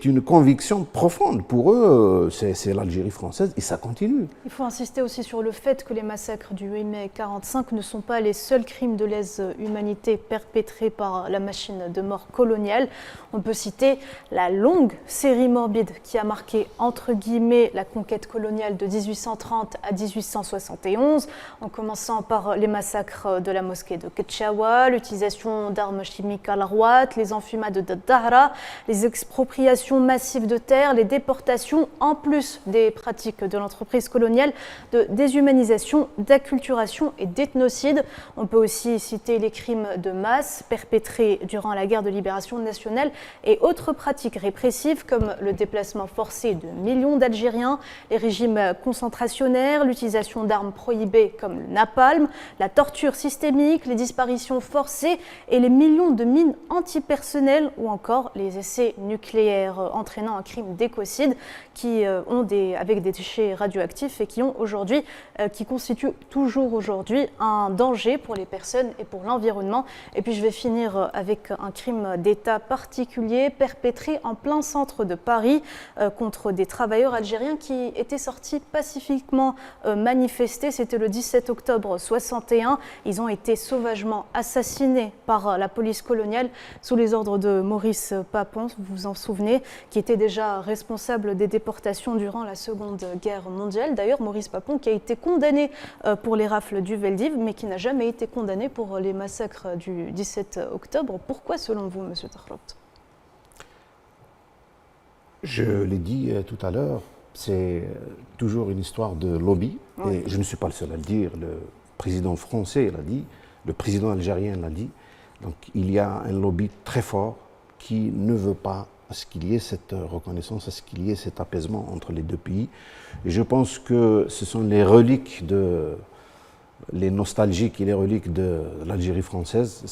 une conviction profonde. Pour eux, c'est l'Algérie française et ça continue. Il faut insister aussi sur le fait que les massacres du 8 mai 1945 ne sont pas les seuls crimes de lèse-humanité perpétrés par la machine de mort coloniale. On peut citer la longue série morbide qui a marqué, entre guillemets, la conquête coloniale de 1830 à 1871, en commençant par les massacres de la mosquée de Ketchaoua, l'utilisation d'armes chimiques à la Rouat, les enfumades de Dahra, les expropriations massives de terres, les déportations, en plus des pratiques de l'entreprise coloniale de déshumanisation, d'acculturation et d'ethnocide. On peut aussi citer les crimes de masse perpétrés durant la guerre de libération nationale et autres pratiques répressives comme le déplacement forcé de millions d'Algériens, les régimes concentrationnaires, l'utilisation d'armes prohibées comme le napalm, la torture systémique, les disparitions forcées et les millions de mines antipersonnelles ou encore les essais nucléaires entraînant un crime d'écocide avec des déchets radioactifs et qui constituent toujours aujourd'hui un danger pour les personnes et pour l'environnement. Et puis je vais finir avec un crime d'État particulier perpétré en plein centre de Paris contre des travailleurs algériens qui étaient sortis pacifiquement manifester. C'était le 17 octobre 61. Ils ont été sauvagement assassinés par la police coloniale sous les ordres de Maurice Papon. Vous vous en souvenez souvenez, qui était déjà responsable des déportations durant la Seconde Guerre mondiale. D'ailleurs, Maurice Papon qui a été condamné pour les rafles du Veldiv, mais qui n'a jamais été condamné pour les massacres du 17 octobre. Pourquoi, selon vous, Monsieur Tarlot? Je l'ai dit tout à l'heure, c'est toujours une histoire de lobby. Oui. Et je ne suis pas le seul à le dire. Le président français l'a dit, le président algérien l'a dit. Donc il y a un lobby très fort qui ne veut pas à ce qu'il y ait cette reconnaissance, à ce qu'il y ait cet apaisement entre les deux pays. Et je pense que ce sont les reliques les nostalgiques et les reliques de l'Algérie française.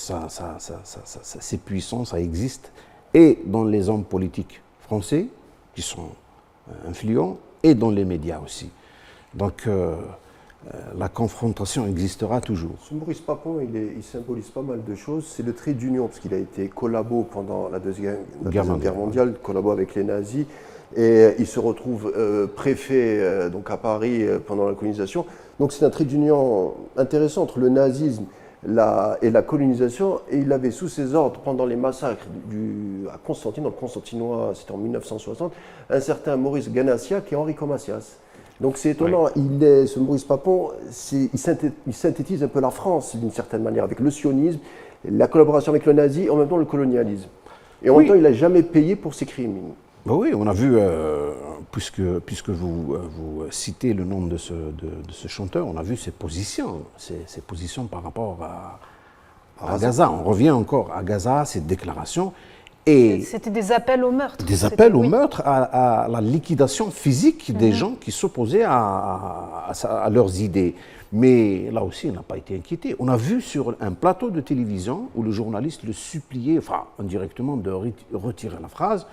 C'est puissant, ça existe. Et dans les hommes politiques français, qui sont influents, et dans les médias aussi. Donc la confrontation existera toujours. Ce Maurice Papon, il symbolise pas mal de choses. C'est le trait d'union, parce qu'il a été collabo pendant la Deuxième Guerre mondiale, collabo avec les nazis, et il se retrouve préfet donc à Paris pendant la colonisation. Donc c'est un trait d'union intéressant entre le nazisme et la colonisation, et il avait sous ses ordres, pendant les massacres à Constantine, dans le Constantinois, c'était en 1960, un certain Maurice Ganassia qui est Henri Comacias. Donc c'est étonnant, oui. Ce Maurice Papon, il synthétise un peu la France d'une certaine manière, avec le sionisme, la collaboration avec le nazi, et en même temps le colonialisme. Et en même temps, il n'a jamais payé pour ses crimes. Ben oui, on a vu, puisque vous citez le nom de ce chanteur, on a vu ses positions par rapport à Gaza. On revient encore à Gaza, ses déclarations. C'était des appels au meurtre. Des appels au meurtre, à la liquidation physique des gens qui s'opposaient à leurs idées. Mais là aussi, il n'a pas été inquiété. On a vu sur un plateau de télévision où le journaliste le suppliait, enfin indirectement, de retirer la phrase.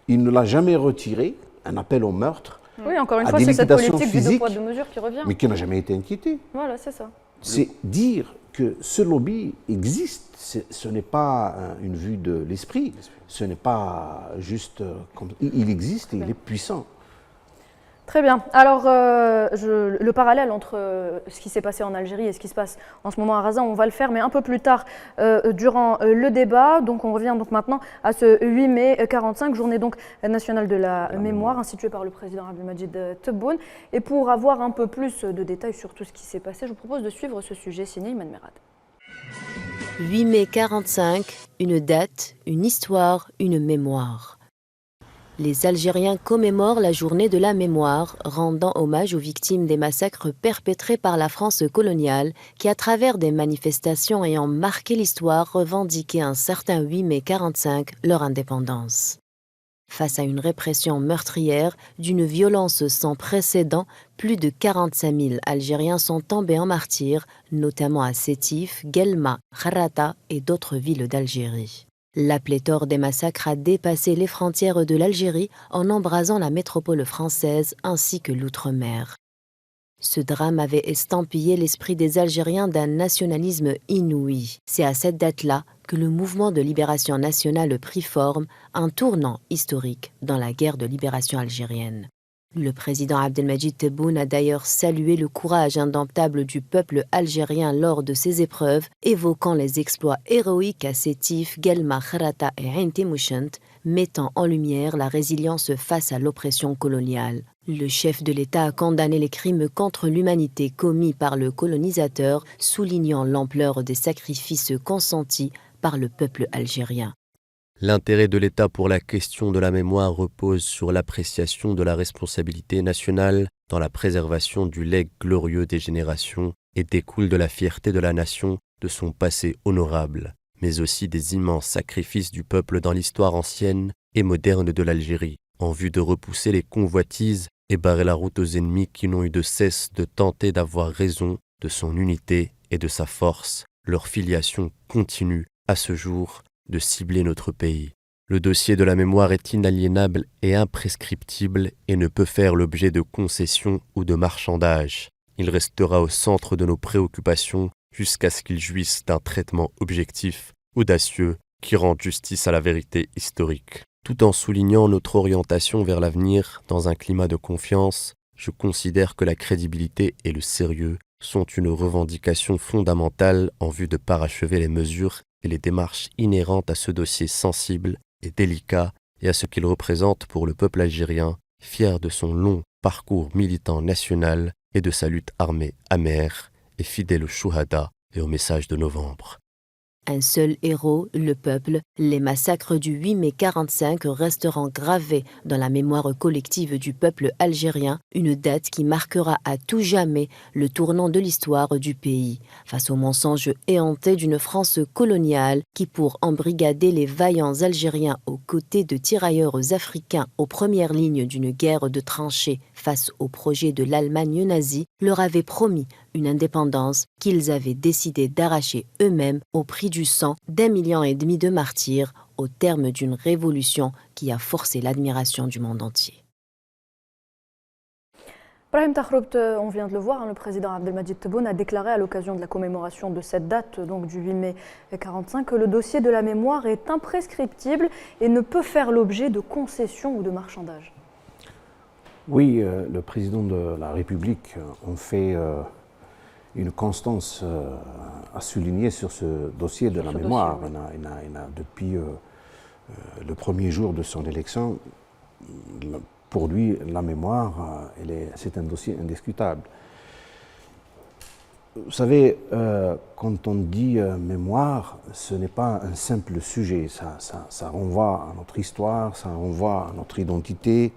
Il ne l'a jamais retiré, un appel au meurtre. Oui, encore une fois, c'est cette politique du deux poids, deux mesures qui revient. Mais qui n'a jamais été inquiété. Voilà, c'est ça. C'est dire que ce lobby existe, ce n'est pas une vue de l'esprit, ce n'est pas juste comme... Il existe et il est puissant. Très bien. Alors, le parallèle entre ce qui s'est passé en Algérie et ce qui se passe en ce moment à Gaza, on va le faire, mais un peu plus tard durant le débat. Donc, on revient donc maintenant à ce 8 mai 45, journée donc nationale de la mémoire, instituée par le président Abdelmadjid Tebboune. Et pour avoir un peu plus de détails sur tout ce qui s'est passé, je vous propose de suivre ce sujet signé Iman Merad. 8 mai 45, une date, une histoire, une mémoire. Les Algériens commémorent la journée de la mémoire, rendant hommage aux victimes des massacres perpétrés par la France coloniale, qui, à travers des manifestations ayant marqué l'histoire, revendiquaient un certain 8 mai 45 leur indépendance. Face à une répression meurtrière, d'une violence sans précédent, plus de 45 000 Algériens sont tombés en martyrs, notamment à Sétif, Guelma, Kharrata et d'autres villes d'Algérie. La pléthore des massacres a dépassé les frontières de l'Algérie en embrasant la métropole française ainsi que l'outre-mer. Ce drame avait estampillé l'esprit des Algériens d'un nationalisme inouï. C'est à cette date-là que le mouvement de libération nationale prit forme, un tournant historique dans la guerre de libération algérienne. Le président Abdelmadjid Tebboune a d'ailleurs salué le courage indomptable du peuple algérien lors de ces épreuves, évoquant les exploits héroïques à Sétif, Guelma, Kharrata et Ain Timouchent, mettant en lumière la résilience face à l'oppression coloniale. Le chef de l'État a condamné les crimes contre l'humanité commis par le colonisateur, soulignant l'ampleur des sacrifices consentis par le peuple algérien. L'intérêt de l'État pour la question de la mémoire repose sur l'appréciation de la responsabilité nationale dans la préservation du legs glorieux des générations et découle de la fierté de la nation, de son passé honorable, mais aussi des immenses sacrifices du peuple dans l'histoire ancienne et moderne de l'Algérie, en vue de repousser les convoitises et barrer la route aux ennemis qui n'ont eu de cesse de tenter d'avoir raison de son unité et de sa force. Leur filiation continue, à ce jour, de cibler notre pays. Le dossier de la mémoire est inaliénable et imprescriptible et ne peut faire l'objet de concessions ou de marchandage. Il restera au centre de nos préoccupations jusqu'à ce qu'il jouisse d'un traitement objectif, audacieux, qui rende justice à la vérité historique. Tout en soulignant notre orientation vers l'avenir dans un climat de confiance, je considère que la crédibilité et le sérieux sont une revendication fondamentale en vue de parachever les mesures et les démarches inhérentes à ce dossier sensible et délicat et à ce qu'il représente pour le peuple algérien, fier de son long parcours militant national et de sa lutte armée amère et fidèle aux Chouhada et au message de novembre. Un seul héros, le peuple, les massacres du 8 mai 45 resteront gravés dans la mémoire collective du peuple algérien, une date qui marquera à tout jamais le tournant de l'histoire du pays, face aux mensonges éhontés d'une France coloniale qui, pour embrigader les vaillants Algériens aux côtés de tirailleurs africains aux premières lignes d'une guerre de tranchées face au projet de l'Allemagne nazie, leur avait promis une indépendance qu'ils avaient décidé d'arracher eux-mêmes au prix du sang d'1,5 million de martyrs au terme d'une révolution qui a forcé l'admiration du monde entier. Brahim Tahroubt, on vient de le voir, le président Abdelmadjid Tebboune a déclaré à l'occasion de la commémoration de cette date, donc du 8 mai 1945, que le dossier de la mémoire est imprescriptible et ne peut faire l'objet de concessions ou de marchandage. Oui, le président de la République en fait une constance à souligner sur ce dossier de la mémoire. Dossier, oui. Il a, depuis le premier jour de son élection, pour lui, la mémoire, c'est un dossier indiscutable. Vous savez, quand on dit mémoire, ce n'est pas un simple sujet. Ça renvoie à notre histoire, ça renvoie à notre identité.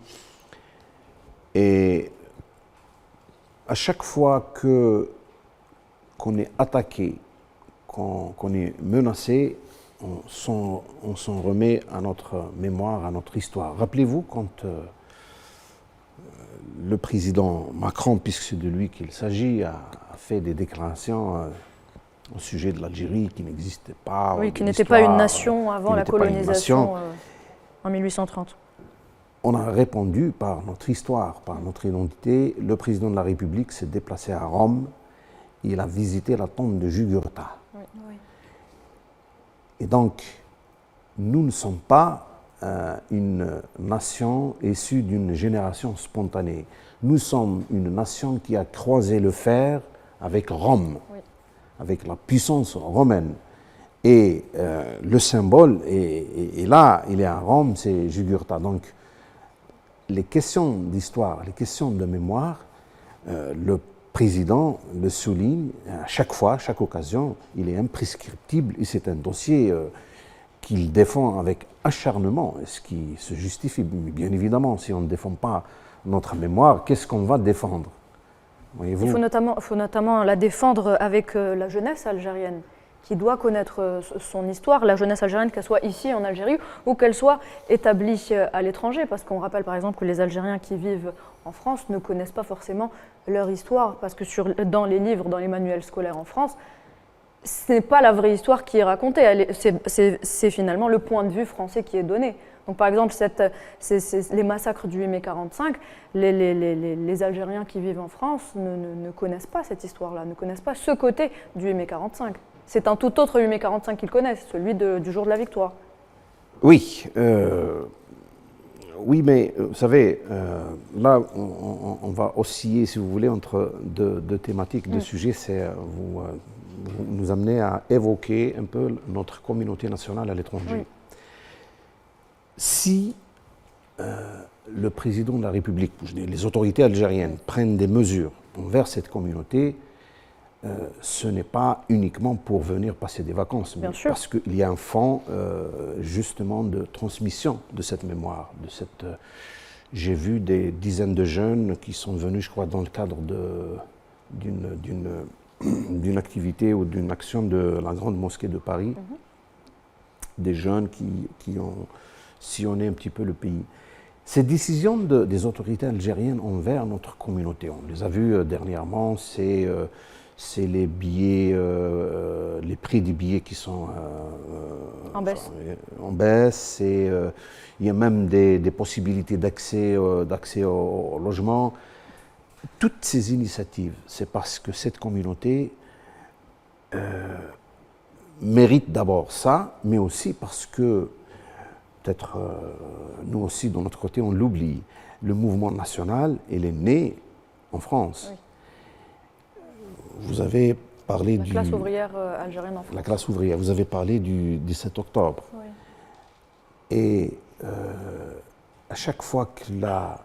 Et à chaque fois qu'on est attaqué, qu'on est menacé, on s'en remet à notre mémoire, à notre histoire. Rappelez-vous quand le président Macron, puisque c'est de lui qu'il s'agit, a fait des déclarations au sujet de l'Algérie qui n'existait pas. Oui, qui n'était pas une nation avant la colonisation en 1830. On a répondu par notre histoire, par notre identité. Le président de la République s'est déplacé à Rome. Il a visité la tombe de Jugurtha. Oui. Et donc, nous ne sommes pas une nation issue d'une génération spontanée. Nous sommes une nation qui a croisé le fer avec Rome, avec la puissance romaine. Et le symbole est là, il est à Rome, c'est Jugurtha. Donc, les questions d'histoire, les questions de mémoire, le président le souligne à chaque fois, à chaque occasion, il est imprescriptible et c'est un dossier qu'il défend avec acharnement, ce qui se justifie. Bien évidemment, si on ne défend pas notre mémoire, qu'est-ce qu'on va défendre? Il faut notamment la défendre avec la jeunesse algérienne, qui doit connaître son histoire, la jeunesse algérienne, qu'elle soit ici en Algérie ou qu'elle soit établie à l'étranger. Parce qu'on rappelle par exemple que les Algériens qui vivent en France ne connaissent pas forcément leur histoire, parce que dans les livres, dans les manuels scolaires en France, ce n'est pas la vraie histoire qui est racontée, c'est finalement le point de vue français qui est donné. Donc par exemple, les massacres du 8 mai 1945, les Algériens qui vivent en France ne connaissent pas cette histoire-là, ne connaissent pas ce côté du 8 mai 1945. C'est un tout autre 8 mai 1945 qu'ils connaissent, celui du jour de la victoire. Oui, oui, mais vous savez, là, on va osciller, si vous voulez, entre deux thématiques, deux sujets. Vous nous amenez à évoquer un peu notre communauté nationale à l'étranger. Oui. Si le président de la République, les autorités algériennes prennent des mesures envers cette communauté, ce n'est pas uniquement pour venir passer des vacances, mais parce qu'il y a un fond justement de transmission de cette mémoire. J'ai vu des dizaines de jeunes qui sont venus, je crois, dans le cadre d'une activité ou d'une action de la Grande Mosquée de Paris, des jeunes qui ont sillonné un petit peu le pays. Ces décisions des autorités algériennes envers notre communauté, on les a vues dernièrement, c'est les billets, les prix des billets qui sont en baisse. Il y a même des possibilités d'accès au logement. Toutes ces initiatives, c'est parce que cette communauté mérite d'abord ça, mais aussi parce que, peut-être nous aussi, de notre côté, on l'oublie, le mouvement national, il est né en France. Oui. Vous avez parlé la classe ouvrière algérienne en France. La classe ouvrière. Vous avez parlé du 17 octobre. Oui. Et à chaque fois que la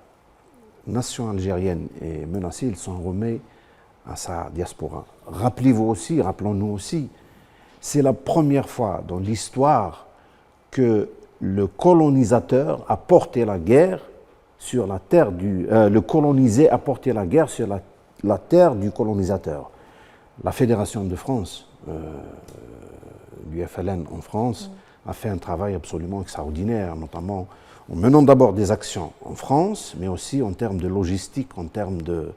nation algérienne est menacée, il s'en remet à sa diaspora. Rappelez-vous aussi, rappelons-nous aussi, c'est la première fois dans l'histoire que le colonisateur a porté la guerre sur la terre le colonisé a porté la guerre sur la terre du colonisateur. La Fédération de France, du FLN en France, a fait un travail absolument extraordinaire, notamment en menant d'abord des actions en France, mais aussi en termes de logistique, en termes de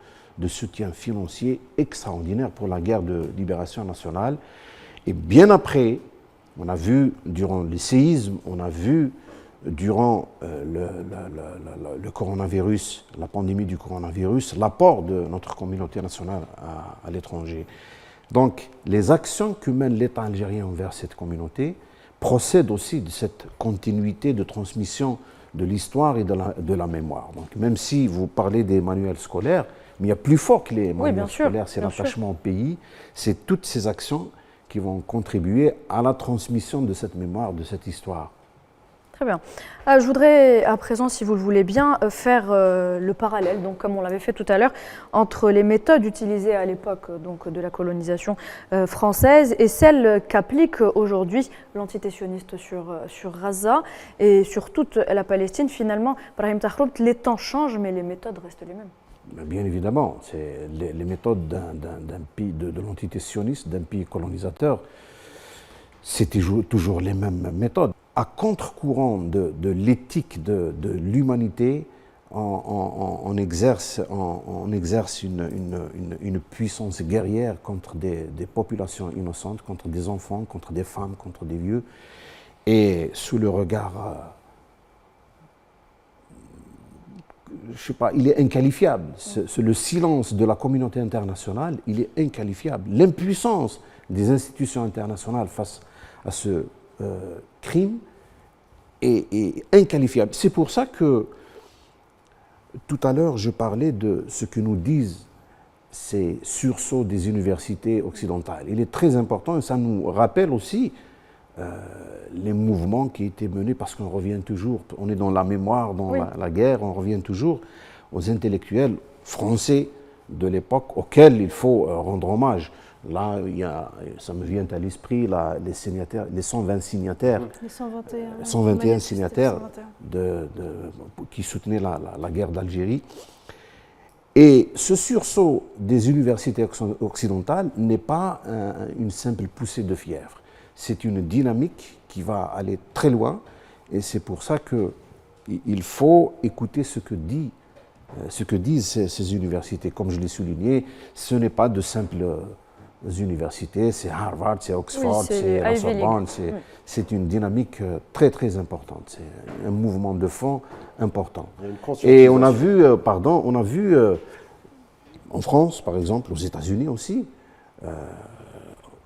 soutien financier extraordinaire pour la guerre de libération nationale. Et bien après, on a vu durant les séismes, on a vu durant le coronavirus, la pandémie du coronavirus, l'apport de notre communauté nationale à l'étranger. Donc, les actions que mène l'État algérien envers cette communauté procèdent aussi de cette continuité de transmission de l'histoire et de la mémoire. Donc, même si vous parlez des manuels scolaires, mais il y a plus fort que les manuels scolaires, c'est l'attachement au pays, c'est toutes ces actions qui vont contribuer à la transmission de cette mémoire, de cette histoire. Très bien. Je voudrais à présent, si vous le voulez bien, faire le parallèle, donc comme on l'avait fait tout à l'heure, entre les méthodes utilisées à l'époque de la colonisation française et celles qu'applique aujourd'hui l'entité sioniste sur Gaza et sur toute la Palestine. Finalement, Brahim Tahroub, les temps changent, mais les méthodes restent les mêmes. Bien évidemment, c'est les méthodes de l'entité sioniste, d'un pays colonisateur, c'est toujours les mêmes méthodes. À contre-courant de l'éthique de l'humanité, on exerce une puissance guerrière contre des populations innocentes, contre des enfants, contre des femmes, contre des vieux, et sous le regard, je sais pas, il est inqualifiable. Le silence de la communauté internationale, il est inqualifiable. L'impuissance des institutions internationales face à ce crime est inqualifiable. C'est pour ça que tout à l'heure je parlais de ce que nous disent ces sursauts des universités occidentales. Il est très important et ça nous rappelle aussi les mouvements qui étaient menés, parce qu'on revient toujours, on est dans la mémoire, dans la guerre, on revient toujours aux intellectuels français de l'époque auxquels il faut rendre hommage. Là, ça me vient à l'esprit les 120 signataires, les 121 signataires qui soutenaient la guerre d'Algérie. Et ce sursaut des universités occidentales n'est pas une simple poussée de fièvre. C'est une dynamique qui va aller très loin, et c'est pour ça qu'il faut écouter ce que disent ces universités. Comme je l'ai souligné, ce n'est pas de simples universités, c'est Harvard, c'est Oxford, c'est la Sorbonne, c'est une dynamique très très importante, c'est un mouvement de fond important. Et on a vu, en France par exemple, aux États-Unis aussi,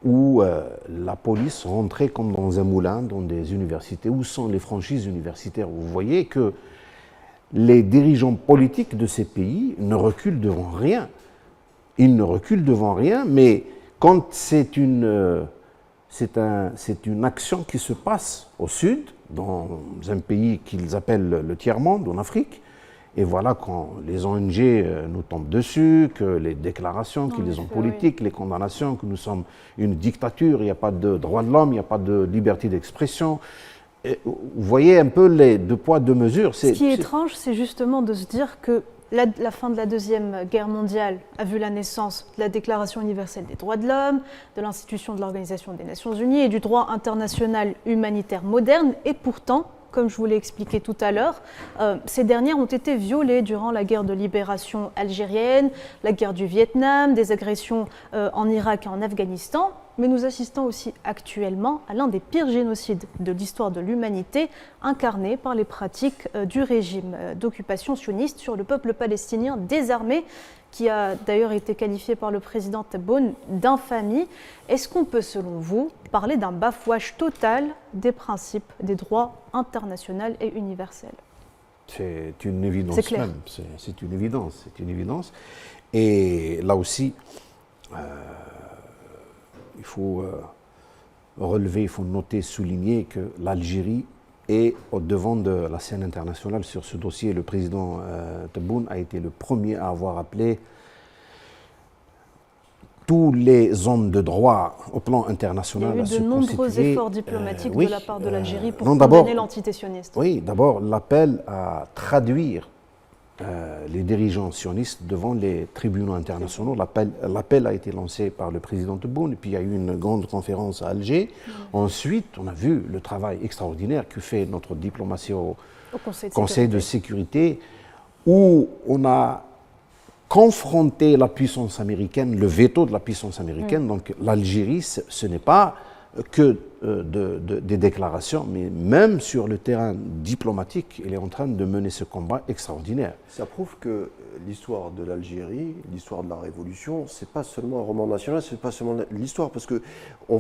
où la police rentrait comme dans un moulin dans des universités. Où sont les franchises universitaires? Vous voyez que les dirigeants politiques de ces pays ne reculent devant rien. Ils ne reculent devant rien, mais quand c'est une action qui se passe au sud, dans un pays qu'ils appellent le tiers-monde, en Afrique, et voilà quand les ONG nous tombent dessus, que les déclarations qu'ils ont politiques, les condamnations, que nous sommes une dictature, il n'y a pas de droits de l'homme, il n'y a pas de liberté d'expression. Vous voyez un peu les deux poids, deux mesures. Ce qui est étrange, c'est justement de se dire que la fin de la Deuxième Guerre mondiale a vu la naissance de la Déclaration universelle des droits de l'homme, de l'institution de l'Organisation des Nations Unies et du droit international humanitaire moderne, et pourtant, comme je vous l'ai expliqué tout à l'heure, ces dernières ont été violées durant la guerre de libération algérienne, la guerre du Vietnam, des agressions en Irak et en Afghanistan. Mais nous assistons aussi actuellement à l'un des pires génocides de l'histoire de l'humanité, incarné par les pratiques du régime d'occupation sioniste sur le peuple palestinien désarmé, qui a d'ailleurs été qualifié par le président Tebboune d'infamie. Est-ce qu'on peut, selon vous, parler d'un bafouage total des principes des droits internationaux et universels? C'est une évidence même, c'est une évidence. Et là aussi, il faut relever, il faut noter, souligner que l'Algérie est au devant de la scène internationale sur ce dossier. Le président Tebboune a été le premier à avoir appelé tous les hommes de droit au plan international. Il y a eu de nombreux efforts diplomatiques de la part de l'Algérie pour condamner l'entité sioniste. Oui, d'abord l'appel à traduire les dirigeants sionistes devant les tribunaux internationaux. L'appel a été lancé par le président Tebboune, et puis il y a eu une grande conférence à Alger. Ensuite, on a vu le travail extraordinaire que fait notre diplomatie au Conseil de sécurité, où on a confronté la puissance américaine, le veto de la puissance américaine. Donc l'Algérie, ce n'est pas que des déclarations, mais même sur le terrain diplomatique, elle est en train de mener ce combat extraordinaire. Ça prouve que l'histoire de l'Algérie, l'histoire de la Révolution, c'est pas seulement un roman national, c'est pas seulement l'histoire, parce que on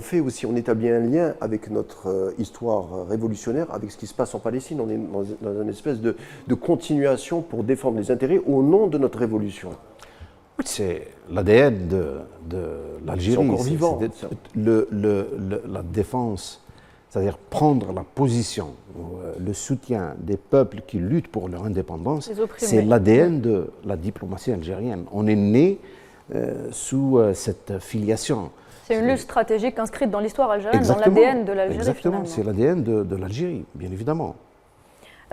établit un lien avec notre histoire révolutionnaire, avec ce qui se passe en Palestine. On est dans une espèce de continuation pour défendre les intérêts au nom de notre révolution. C'est l'ADN de l'Algérie. C'est encore vivant. La défense, c'est-à-dire prendre la position, le soutien des peuples qui luttent pour leur indépendance, c'est l'ADN de la diplomatie algérienne. On est né sous cette filiation. C'est une lutte stratégique inscrite dans l'histoire algérienne, dans l'ADN de l'Algérie. Exactement, c'est l'ADN de l'Algérie, bien évidemment.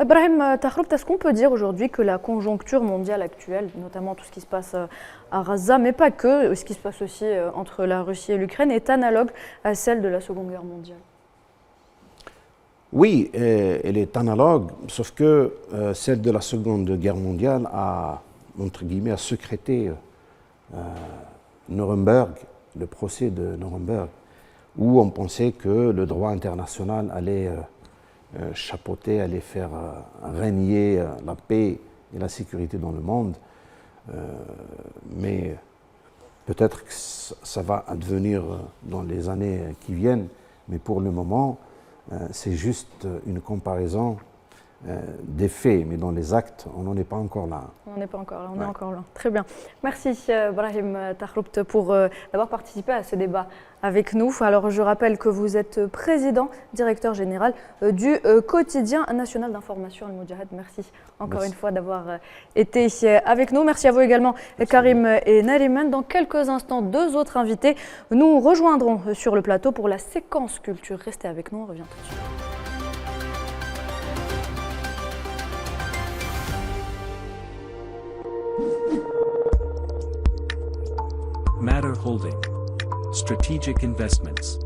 Brahim Tahroubt, est-ce qu'on peut dire aujourd'hui que la conjoncture mondiale actuelle, notamment tout ce qui se passe à Gaza, mais pas que, ce qui se passe aussi entre la Russie et l'Ukraine, est analogue à celle de la Seconde Guerre mondiale? Oui, elle est analogue, sauf que celle de la Seconde Guerre mondiale a, entre guillemets, sécrété Nuremberg, le procès de Nuremberg, où on pensait que le droit international allait chapeauter, allait faire régner la paix et la sécurité dans le monde. Mais peut-être que ça va advenir dans les années qui viennent, mais pour le moment, c'est juste une comparaison des faits, mais dans les actes, on n'en est pas encore là. On n'est pas encore là, on est encore là. Très bien. Merci Brahim Tahroubt pour d'avoir participé à ce débat avec nous. Alors je rappelle que vous êtes président, directeur général du quotidien national d'information Al-Moudjahid. Merci encore une fois d'avoir été avec nous. Merci à vous également Karim et Nariman. Dans quelques instants, deux autres invités nous rejoindront sur le plateau pour la séquence culture. Restez avec nous, on revient tout de suite. Matter Holding. Strategic Investments.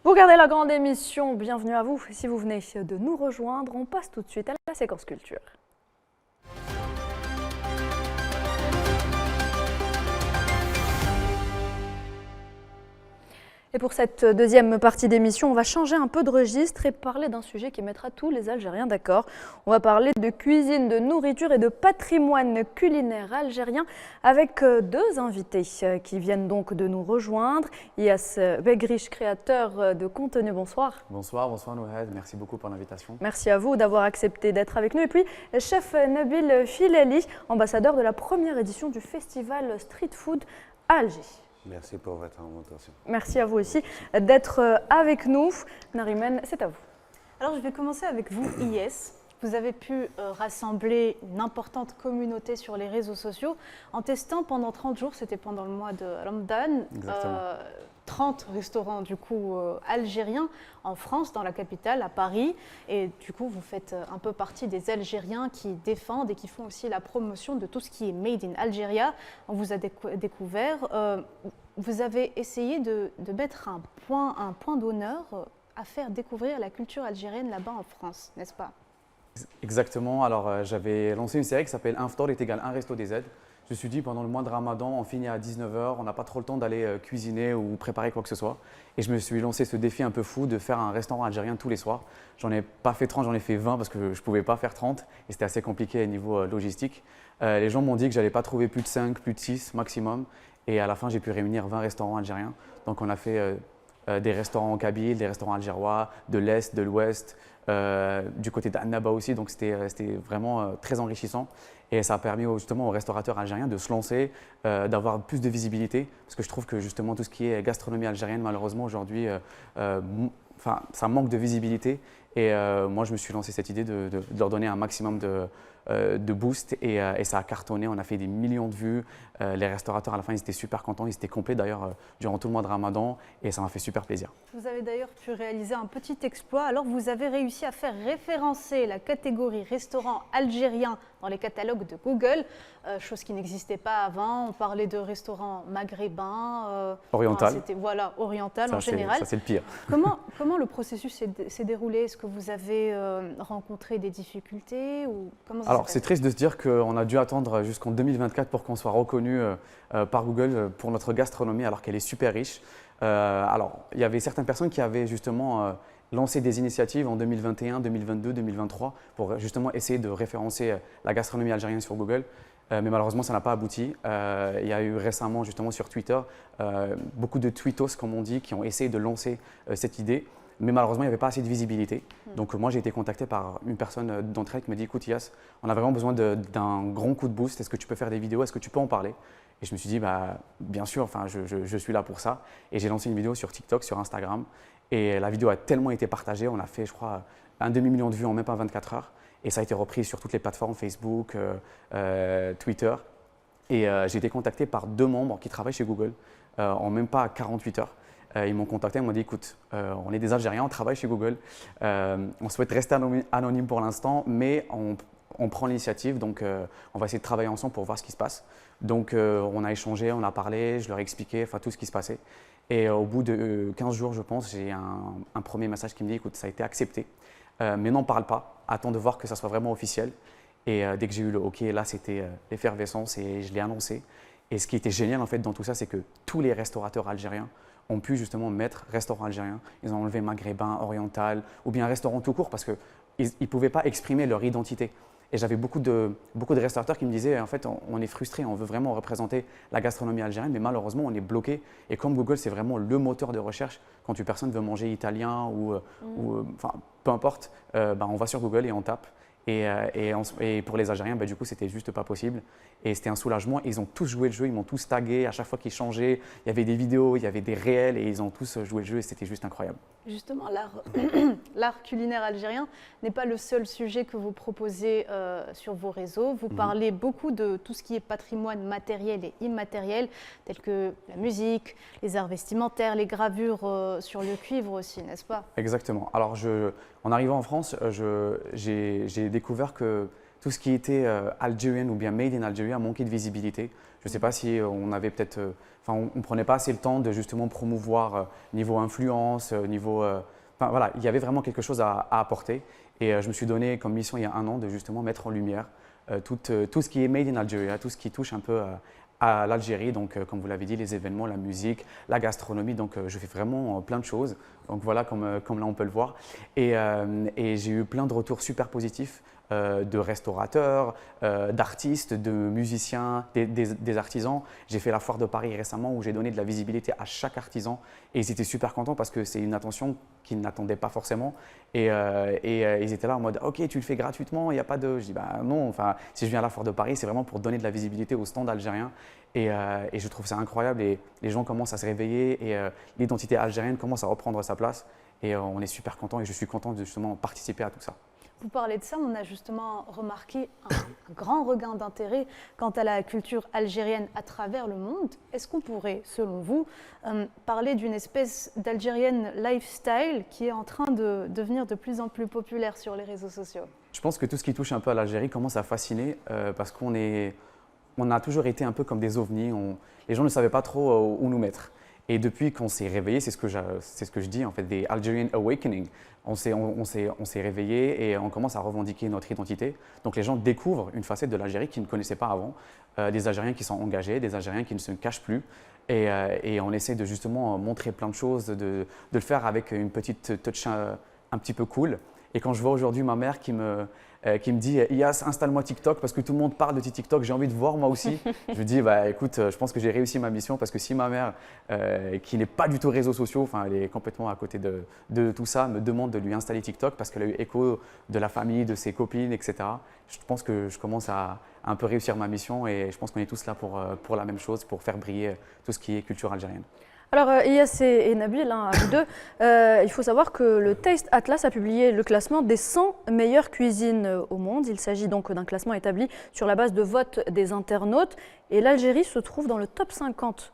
Vous regardez la grande émission, bienvenue à vous. Si vous venez de nous rejoindre, on passe tout de suite à la séquence culture. Et pour cette deuxième partie d'émission, on va changer un peu de registre et parler d'un sujet qui mettra tous les Algériens d'accord. On va parler de cuisine, de nourriture et de patrimoine culinaire algérien avec deux invités qui viennent donc de nous rejoindre. Iyas Begriche, créateur de contenu, bonsoir. Bonsoir Nouhed, merci beaucoup pour l'invitation. Merci à vous d'avoir accepté d'être avec nous. Et puis, chef Nabil Filali, ambassadeur de la première édition du festival Street Food à Alger. Merci pour votre invitation. Merci à vous aussi d'être avec nous. Nariman, c'est à vous. Alors, je vais commencer avec vous, Iyas. Vous avez pu rassembler une importante communauté sur les réseaux sociaux en testant pendant 30 jours, c'était pendant le mois de Ramadan, 30 restaurants du coup algériens en France, dans la capitale, à Paris. Et du coup, vous faites un peu partie des Algériens qui défendent et qui font aussi la promotion de tout ce qui est Made in Algeria. On vous a découvert. Vous avez essayé de mettre un point d'honneur à faire découvrir la culture algérienne là-bas en France, n'est-ce pas? Exactement. Alors, j'avais lancé une série qui s'appelle Un Ftor est égal un resto des aides. Je me suis dit, pendant le mois de Ramadan, on finit à 19 h, on n'a pas trop le temps d'aller cuisiner ou préparer quoi que ce soit. Et je me suis lancé ce défi un peu fou de faire un restaurant algérien tous les soirs. J'en ai pas fait 30, j'en ai fait 20 parce que je ne pouvais pas faire 30 et c'était assez compliqué au niveau logistique. Les gens m'ont dit que je n'allais pas trouver plus de 5, plus de 6 maximum. Et à la fin, j'ai pu réunir 20 restaurants algériens. Donc on a fait des restaurants kabyles, des restaurants algérois, de l'Est, de l'Ouest, du côté d'Annaba aussi. Donc c'était vraiment très enrichissant. Et ça a permis justement aux restaurateurs algériens de se lancer, d'avoir plus de visibilité. Parce que je trouve que justement tout ce qui est gastronomie algérienne, malheureusement aujourd'hui, ça manque de visibilité. Et moi, je me suis lancé cette idée de leur donner un maximum de boost et ça a cartonné. On a fait des millions de vues. Les restaurateurs, à la fin, ils étaient super contents. Ils étaient complets d'ailleurs durant tout le mois de Ramadan et ça m'a fait super plaisir. Vous avez d'ailleurs pu réaliser un petit exploit. Alors, vous avez réussi à faire référencer la catégorie restaurant algérien dans les catalogues de Google, chose qui n'existait pas avant. On parlait de restaurants maghrébins, oriental. Voilà, oriental Ça, en général. Ça, c'est le pire. Comment le processus s'est déroulé? Est-ce que vous avez rencontré des difficultés ou comment ça Alors, s'est c'est passé? triste de se dire qu'on a dû attendre jusqu'en 2024 pour qu'on soit reconnu par Google pour notre gastronomie, alors qu'elle est super riche. Alors, il y avait certaines personnes qui avaient justement lancé des initiatives en 2021, 2022, 2023 pour justement essayer de référencer la gastronomie algérienne sur Google. Mais malheureusement, ça n'a pas abouti. Il y a eu récemment, justement sur Twitter, beaucoup de tweetos, comme on dit, qui ont essayé de lancer cette idée. Mais malheureusement, il n'y avait pas assez de visibilité. Donc moi, j'ai été contacté par une personne d'entre elles qui m'a dit « Écoute, Yas, on a vraiment besoin d'un grand coup de boost. Est-ce que tu peux faire des vidéos? Est-ce que tu peux en parler ?» Et je me suis dit bah, « Bien sûr, enfin, je suis là pour ça. » Et j'ai lancé une vidéo sur TikTok, sur Instagram. Et la vidéo a tellement été partagée. On a fait, je crois, 1,5 million de vues en même pas 24 heures. Et ça a été repris sur toutes les plateformes, Facebook, Twitter. Et j'ai été contacté par 2 membres qui travaillent chez Google en même pas 48 heures. Ils m'ont contacté, ils m'ont dit écoute, on est des Algériens, on travaille chez Google, on souhaite rester anonyme pour l'instant, mais on prend l'initiative, donc on va essayer de travailler ensemble pour voir ce qui se passe. Donc on a échangé, on a parlé, je leur ai expliqué tout ce qui se passait. Et au bout de 15 jours, je pense, j'ai un premier message qui me dit écoute, ça a été accepté, mais n'en parle pas, attends de voir que ça soit vraiment officiel. Et dès que j'ai eu le OK, là c'était l'effervescence et je l'ai annoncé. Et ce qui était génial en fait dans tout ça, c'est que tous les restaurateurs algériens ont pu justement mettre restaurant algérien. Ils ont enlevé maghrébin, oriental ou bien restaurant tout court parce qu'ils ne pouvaient pas exprimer leur identité. Et j'avais beaucoup de restaurateurs qui me disaient en fait on est frustrés, on veut vraiment représenter la gastronomie algérienne, mais malheureusement on est bloqué. Et comme Google c'est vraiment le moteur de recherche, quand une personne veut manger italien ou peu importe, on va sur Google et on tape. Et pour les Algériens, du coup, c'était juste pas possible. Et c'était un soulagement. Ils ont tous joué le jeu, ils m'ont tous tagué à chaque fois qu'ils changeaient. Il y avait des vidéos, il y avait des réels et ils ont tous joué le jeu et c'était juste incroyable. Justement, l'art culinaire algérien n'est pas le seul sujet que vous proposez sur vos réseaux. Vous parlez beaucoup de tout ce qui est patrimoine matériel et immatériel, tel que la musique, les arts vestimentaires, les gravures sur le cuivre aussi, n'est-ce pas? Exactement. Alors, en arrivant en France, j'ai découvert que tout ce qui était algérien ou bien made in Algeria manquait de visibilité. Je ne sais pas si on avait peut-être, on ne prenait pas assez le temps de justement promouvoir niveau influence, niveau, voilà, il y avait vraiment quelque chose à apporter. Et je me suis donné comme mission il y a 1 an de justement mettre en lumière tout ce qui est made in Algeria, tout ce qui touche un peu à l'Algérie, donc comme vous l'avez dit, les événements, la musique, la gastronomie, donc je fais vraiment plein de choses, donc voilà comme là on peut le voir, et j'ai eu plein de retours super positifs de restaurateurs, d'artistes, de musiciens, des artisans. J'ai fait la foire de Paris récemment où j'ai donné de la visibilité à chaque artisan et ils étaient super contents parce que c'est une attention qu'ils n'attendaient pas forcément et ils étaient là en mode « Ok, tu le fais gratuitement, il n'y a pas de… » Je dis « Bah non, si je viens à la foire de Paris, c'est vraiment pour donner de la visibilité au stand algérien et je trouve ça incroyable et les gens commencent à se réveiller et l'identité algérienne commence à reprendre sa place et on est super contents et je suis content de justement participer à tout ça. Vous parlez de ça, on a justement remarqué un grand regain d'intérêt quant à la culture algérienne à travers le monde. Est-ce qu'on pourrait, selon vous, parler d'une espèce d'algérienne lifestyle qui est en train de devenir de plus en plus populaire sur les réseaux sociaux? Je pense que tout ce qui touche un peu à l'Algérie commence à fasciner parce qu'on a toujours été un peu comme des ovnis. Les gens ne savaient pas trop où nous mettre. Et depuis qu'on s'est réveillé, c'est ce que je dis en fait, des Algerian Awakening. On s'est réveillé et on commence à revendiquer notre identité. Donc les gens découvrent une facette de l'Algérie qu'ils ne connaissaient pas avant, des Algériens qui sont engagés, des Algériens qui ne se cachent plus. Et on essaie de justement montrer plein de choses, de le faire avec une petite touch un petit peu cool. Et quand je vois aujourd'hui ma mère qui me dit « Iyas, installe-moi TikTok parce que tout le monde parle de TikTok, j'ai envie de voir moi aussi », je lui dis bah, « Écoute, je pense que j'ai réussi ma mission parce que si ma mère, qui n'est pas du tout réseaux sociaux, enfin elle est complètement à côté de tout ça, me demande de lui installer TikTok parce qu'elle a eu écho de la famille, de ses copines, etc. Je pense que je commence à un peu réussir ma mission et je pense qu'on est tous là pour la même chose, pour faire briller tout ce qui est culture algérienne. » Alors, Iyas et Nabil, à vous deux, il faut savoir que le Taste Atlas a publié le classement des 100 meilleures cuisines au monde. Il s'agit donc d'un classement établi sur la base de votes des internautes. Et l'Algérie se trouve dans le top 50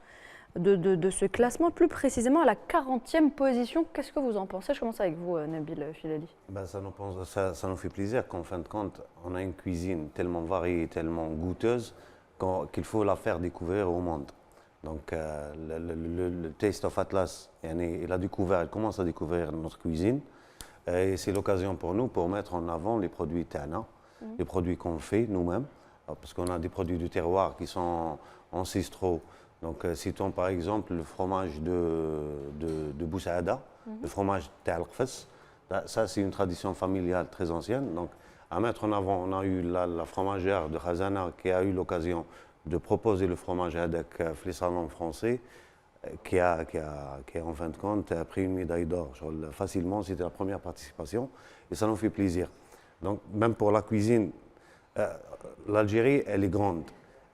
de ce classement, plus précisément à la 40e position. Qu'est-ce que vous en pensez? Je commence avec vous, Nabil Filali. Ben, ça nous fait plaisir qu'en fin de compte, on a une cuisine tellement variée, tellement goûteuse, qu'il faut la faire découvrir au monde. Donc, le Taste of Atlas, il commence à découvrir notre cuisine. Et c'est l'occasion pour nous pour mettre en avant les produits Tana, les produits qu'on fait nous-mêmes. Parce qu'on a des produits du terroir qui sont ancestraux. Donc, citons par exemple le fromage de Boussaada, le fromage Ta'al Qfes. Ça, c'est une tradition familiale très ancienne. Donc, à mettre en avant, on a eu la fromagère de Khazana qui a eu l'occasion de proposer le fromage avec les salons français, qui a en fin de compte pris une médaille d'or. Facilement, c'était la première participation et ça nous fait plaisir. Donc, même pour la cuisine, l'Algérie, elle est grande.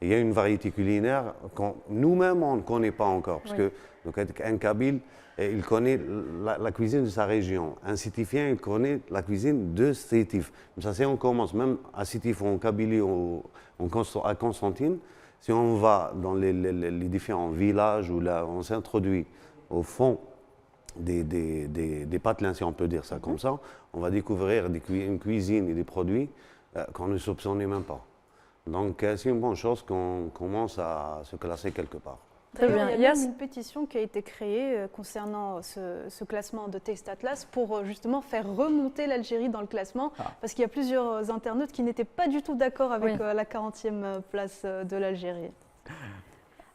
Il y a une variété culinaire que nous-mêmes, on ne connaît pas encore. Parce que donc, un Kabyle, il connaît la cuisine de sa région. Un Sétifien, il connaît la cuisine de Sétif. Ça, c'est on commence même à Sétif ou en Kabylie ou à Constantine. Si on va dans les différents villages où là, on s'introduit au fond des patelins, si on peut dire ça comme ça, on va découvrir une cuisine et des produits qu'on ne soupçonnait même pas. Donc c'est une bonne chose qu'on commence à se classer quelque part. Très bien. Il y a même une pétition qui a été créée concernant ce classement de Taste Atlas pour justement faire remonter l'Algérie dans le classement, parce qu'il y a plusieurs internautes qui n'étaient pas du tout d'accord avec la 40e place de l'Algérie.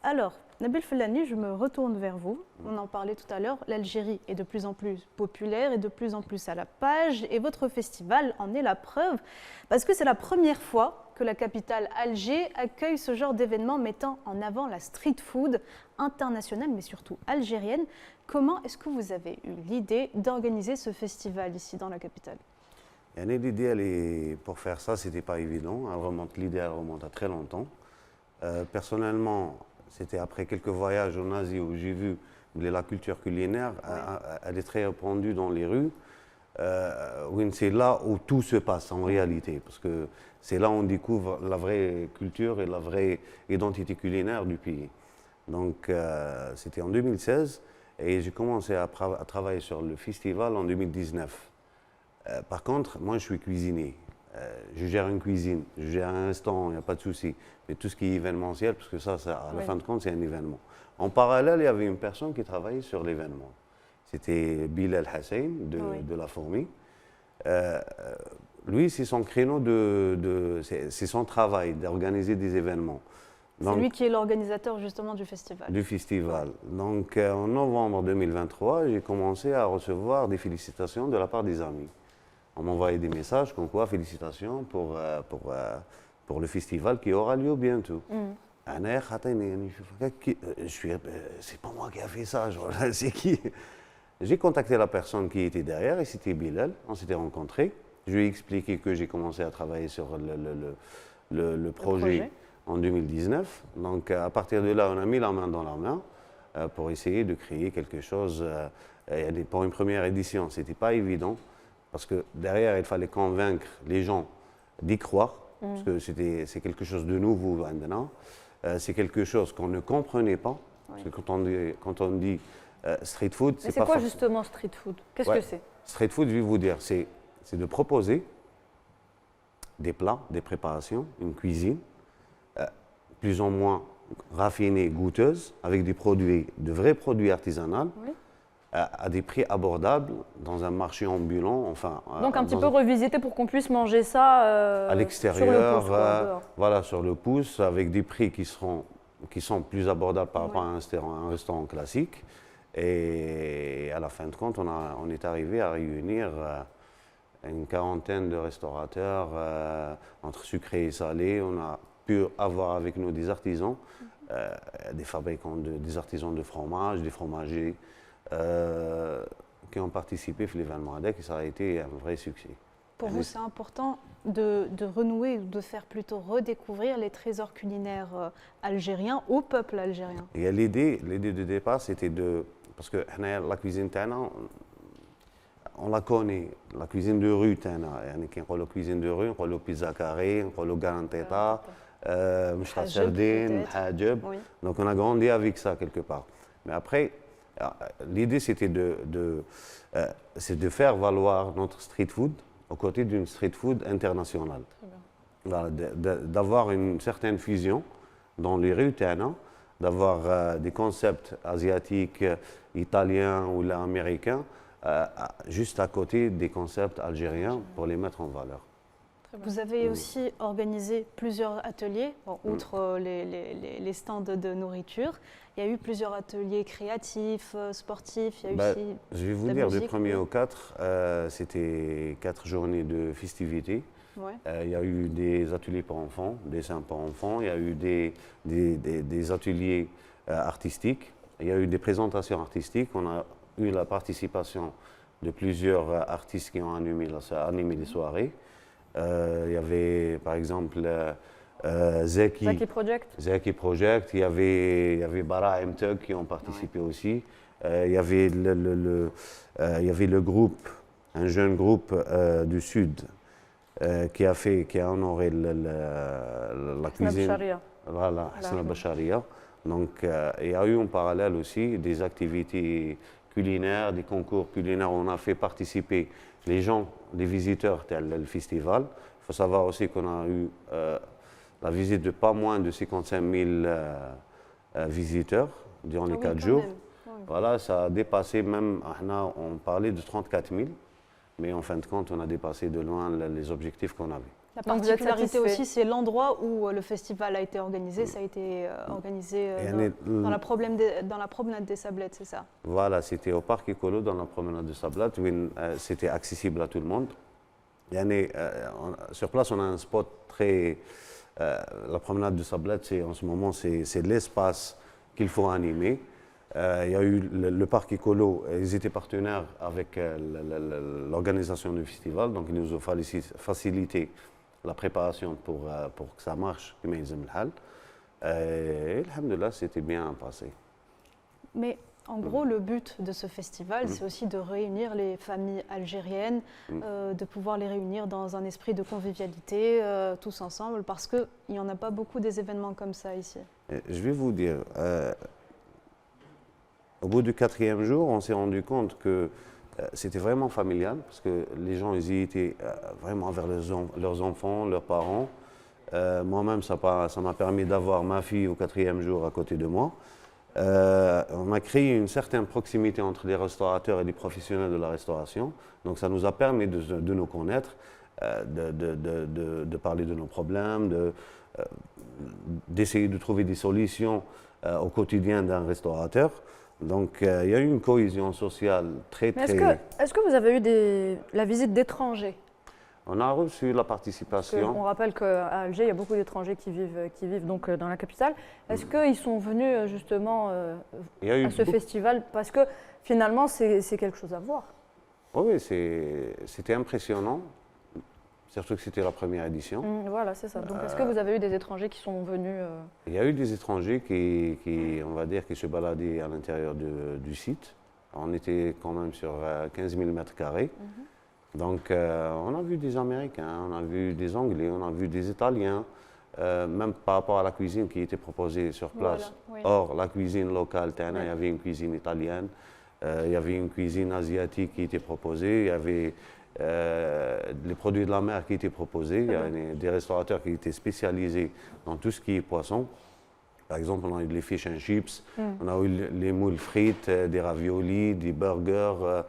Alors, Nabil Filali, je me retourne vers vous. On en parlait tout à l'heure, l'Algérie est de plus en plus populaire et de plus en plus à la page, et votre festival en est la preuve, parce que c'est la première fois que la capitale Alger accueille ce genre d'événement mettant en avant la street food internationale, mais surtout algérienne. Comment est-ce que vous avez eu l'idée d'organiser ce festival ici dans la capitale? L'idée, pour faire ça, ce n'était pas évident. L'idée remonte à très longtemps. Personnellement, c'était après quelques voyages en Asie où j'ai vu la culture culinaire, elle est très répandue dans les rues. C'est là où tout se passe en réalité, parce que c'est là où on découvre la vraie culture et la vraie identité culinaire du pays. Donc c'était en 2016 et j'ai commencé à travailler sur le festival en 2019. Par contre, moi je suis cuisinier. Je gère une cuisine, je gère un restaurant, il n'y a pas de souci. Mais tout ce qui est événementiel, parce que ça à la fin de compte, c'est un événement. En parallèle, il y avait une personne qui travaillait sur l'événement. C'était Bilal Hassan de La Fourmi. Lui, c'est son créneau, c'est son travail d'organiser des événements. C'est lui qui est l'organisateur justement du festival. Du festival. Donc en novembre 2023, j'ai commencé à recevoir des félicitations de la part des amis. On m'envoyait des messages comme quoi félicitations pour le festival qui aura lieu bientôt. C'est pas moi qui a fait ça, c'est qui? J'ai contacté la personne qui était derrière et c'était Bilal. On s'était rencontrés. Je lui ai expliqué que j'ai commencé à travailler sur le projet en 2019. Donc à partir de là, on a mis la main dans la main pour essayer de créer quelque chose. Pour une première édition, ce n'était pas évident parce que derrière, il fallait convaincre les gens d'y croire parce que c'est quelque chose de nouveau maintenant. C'est quelque chose qu'on ne comprenait pas. Parce que quand on dit street food, c'est pas quoi justement street food? Qu'est-ce que c'est? Street food, je vais vous dire, c'est de proposer des plats, des préparations, une cuisine, plus ou moins raffinée, goûteuse, avec des produits, de vrais produits artisanaux, Oui. à des prix abordables, dans un marché ambulant. Enfin, Donc un petit peu revisité pour qu'on puisse manger ça à l'extérieur, dehors. voilà, sur le pouce, avec des prix qui sont plus abordables par rapport à un restaurant classique. Et à la fin de compte, on est arrivé à réunir une quarantaine de restaurateurs entre sucré et salé. On a pu avoir avec nous des artisans, des fabricants, des artisans de fromage, des fromagers qui ont participé à l'événement ADEC et ça a été un vrai succès. Pour vous, c'est important de renouer ou de faire plutôt redécouvrir les trésors culinaires algériens au peuple algérien. Et l'idée de départ, c'était de... Parce que la cuisine tana, on la connaît, la cuisine de rue tana. La cuisine de rue, on la pizza carré, on la garanteta, mouchra sardine, hajeb. Donc on a grandi avec ça quelque part. Mais après, l'idée c'était de faire valoir notre street food aux côtés d'une street food internationale. Voilà, d'avoir une certaine fusion dans les rues tana, d'avoir des concepts asiatiques, italiens ou américains, juste à côté des concepts algériens pour les mettre en valeur. Vous avez aussi organisé plusieurs ateliers, outre les stands de nourriture. Il y a eu plusieurs ateliers créatifs, sportifs. Il y a aussi je vais vous dire, du 1er au 4, c'était 4 journées de festivités. Ouais. Il y a eu des ateliers pour enfants, des dessins pour enfants, il y a eu des ateliers artistiques, il y a eu des présentations artistiques. On a eu la participation de plusieurs artistes qui ont animé les soirées. Il y avait par exemple Zeki Project, il y avait Bara Mtug qui ont participé aussi. Il y avait le groupe, un jeune groupe du Sud qui a honoré la cuisine. Voilà, Hassan al-Basharia. Donc il y a eu en parallèle aussi des activités culinaires, des concours culinaires. On a fait participer les gens, les visiteurs tel le festival. Il faut savoir aussi qu'on a eu la visite de pas moins de 55 000 visiteurs durant les 4 jours. Voilà, ça a dépassé même, on parlait de 34 000, mais en fin de compte, on a dépassé de loin les objectifs qu'on avait. La particularité aussi, c'est l'endroit où le festival a été organisé. Ça a été organisé dans la promenade des Sablettes, c'est ça? Voilà, c'était au parc écolo dans la promenade des Sablettes. C'était accessible à tout le monde. Sur place, on a un spot très... la promenade des Sablettes, en ce moment, c'est l'espace qu'il faut animer. Il y a eu le parc écolo, ils étaient partenaires avec l'organisation du festival, donc ils nous ont facilité la préparation pour que ça marche. Et alhamdoulilah, c'était bien passé. Mais en gros, le but de ce festival, c'est aussi de réunir les familles algériennes, de pouvoir les réunir dans un esprit de convivialité, tous ensemble, parce qu'il n'y en a pas beaucoup des événements comme ça ici. Je vais vous dire, au bout du 4e jour, on s'est rendu compte que c'était vraiment familial, parce que les gens ils y étaient vraiment vers leurs enfants, leurs parents. Moi-même, ça m'a permis d'avoir ma fille au 4e jour à côté de moi. On a créé une certaine proximité entre les restaurateurs et les professionnels de la restauration. Donc ça nous a permis de nous connaître, de parler de nos problèmes, d'essayer de trouver des solutions au quotidien d'un restaurateur. Donc il y a eu une cohésion sociale très... Est-ce que vous avez eu la visite d'étrangers? On a reçu la participation. On rappelle qu'à Alger, il y a beaucoup d'étrangers qui vivent donc dans la capitale. Est-ce qu'ils sont venus justement à ce festival? Parce que finalement, c'est quelque chose à voir. Oui, c'était impressionnant. Surtout que c'était la première édition. Voilà, c'est ça. Donc, est-ce que vous avez eu des étrangers qui sont venus Il y a eu des étrangers on va dire, qui se baladaient à l'intérieur du site. On était quand même sur 15 000 mètres carrés. Donc, on a vu des Américains, on a vu des Anglais, on a vu des Italiens, même par rapport à la cuisine qui était proposée sur place. Voilà, oui. Or, la cuisine locale, il y avait une cuisine italienne, il y avait une cuisine asiatique qui était proposée, il y avait les produits de la mer qui étaient proposés, il y avait des restaurateurs qui étaient spécialisés dans tout ce qui est poisson. Par exemple, on a eu les fish and chips, on a eu les moules frites, des raviolis, des burgers,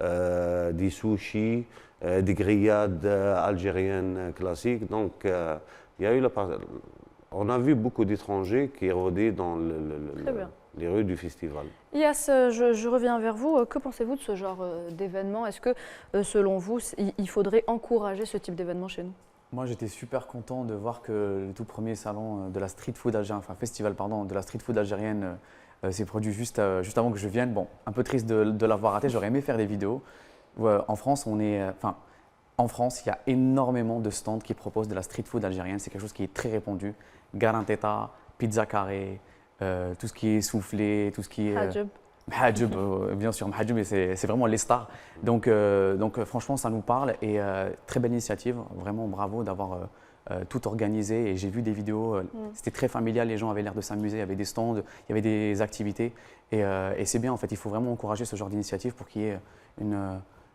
des sushis, des grillades algériennes classiques. Donc, il y a eu on a vu beaucoup d'étrangers qui rôdaient dans les rues du festival. Yes, je reviens vers vous. Que pensez-vous de ce genre d'événement? Est-ce que, selon vous, il faudrait encourager ce type d'événement chez nous? Moi, j'étais super content de voir que le tout premier salon de la street food algérienne, enfin festival pardon, de la street food algérienne s'est produit juste avant que je vienne. Bon, un peu triste de l'avoir raté. J'aurais aimé faire des vidéos. En France, en France, il y a énormément de stands qui proposent de la street food algérienne. C'est quelque chose qui est très répandu. Garanteta, pizza carré, tout ce qui est soufflé, tout ce qui est Mahajub, bien sûr, Mahajub, c'est vraiment les stars. Donc franchement, ça nous parle et très belle initiative. Vraiment bravo d'avoir tout organisé. Et j'ai vu des vidéos, c'était très familial, les gens avaient l'air de s'amuser, il y avait des stands, il y avait des activités. Et c'est bien, en fait, il faut vraiment encourager ce genre d'initiative pour qu'il y ait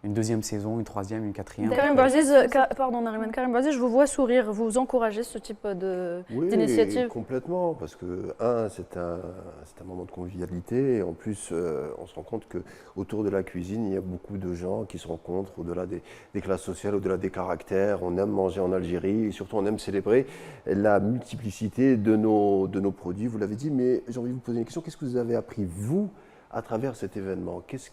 une deuxième saison, une troisième, une quatrième. Karim Bouaziz, Karim Bouaziz, je vous vois sourire. Vous encouragez ce type d'initiative? Oui, complètement, parce que, c'est un moment de convivialité, et en plus, on se rend compte qu'autour de la cuisine, il y a beaucoup de gens qui se rencontrent au-delà des classes sociales, au-delà des caractères. On aime manger en Algérie, et surtout, on aime célébrer la multiplicité de nos produits, vous l'avez dit, mais j'ai envie de vous poser une question. Qu'est-ce que vous avez appris, vous, à travers cet événement? Qu'est-ce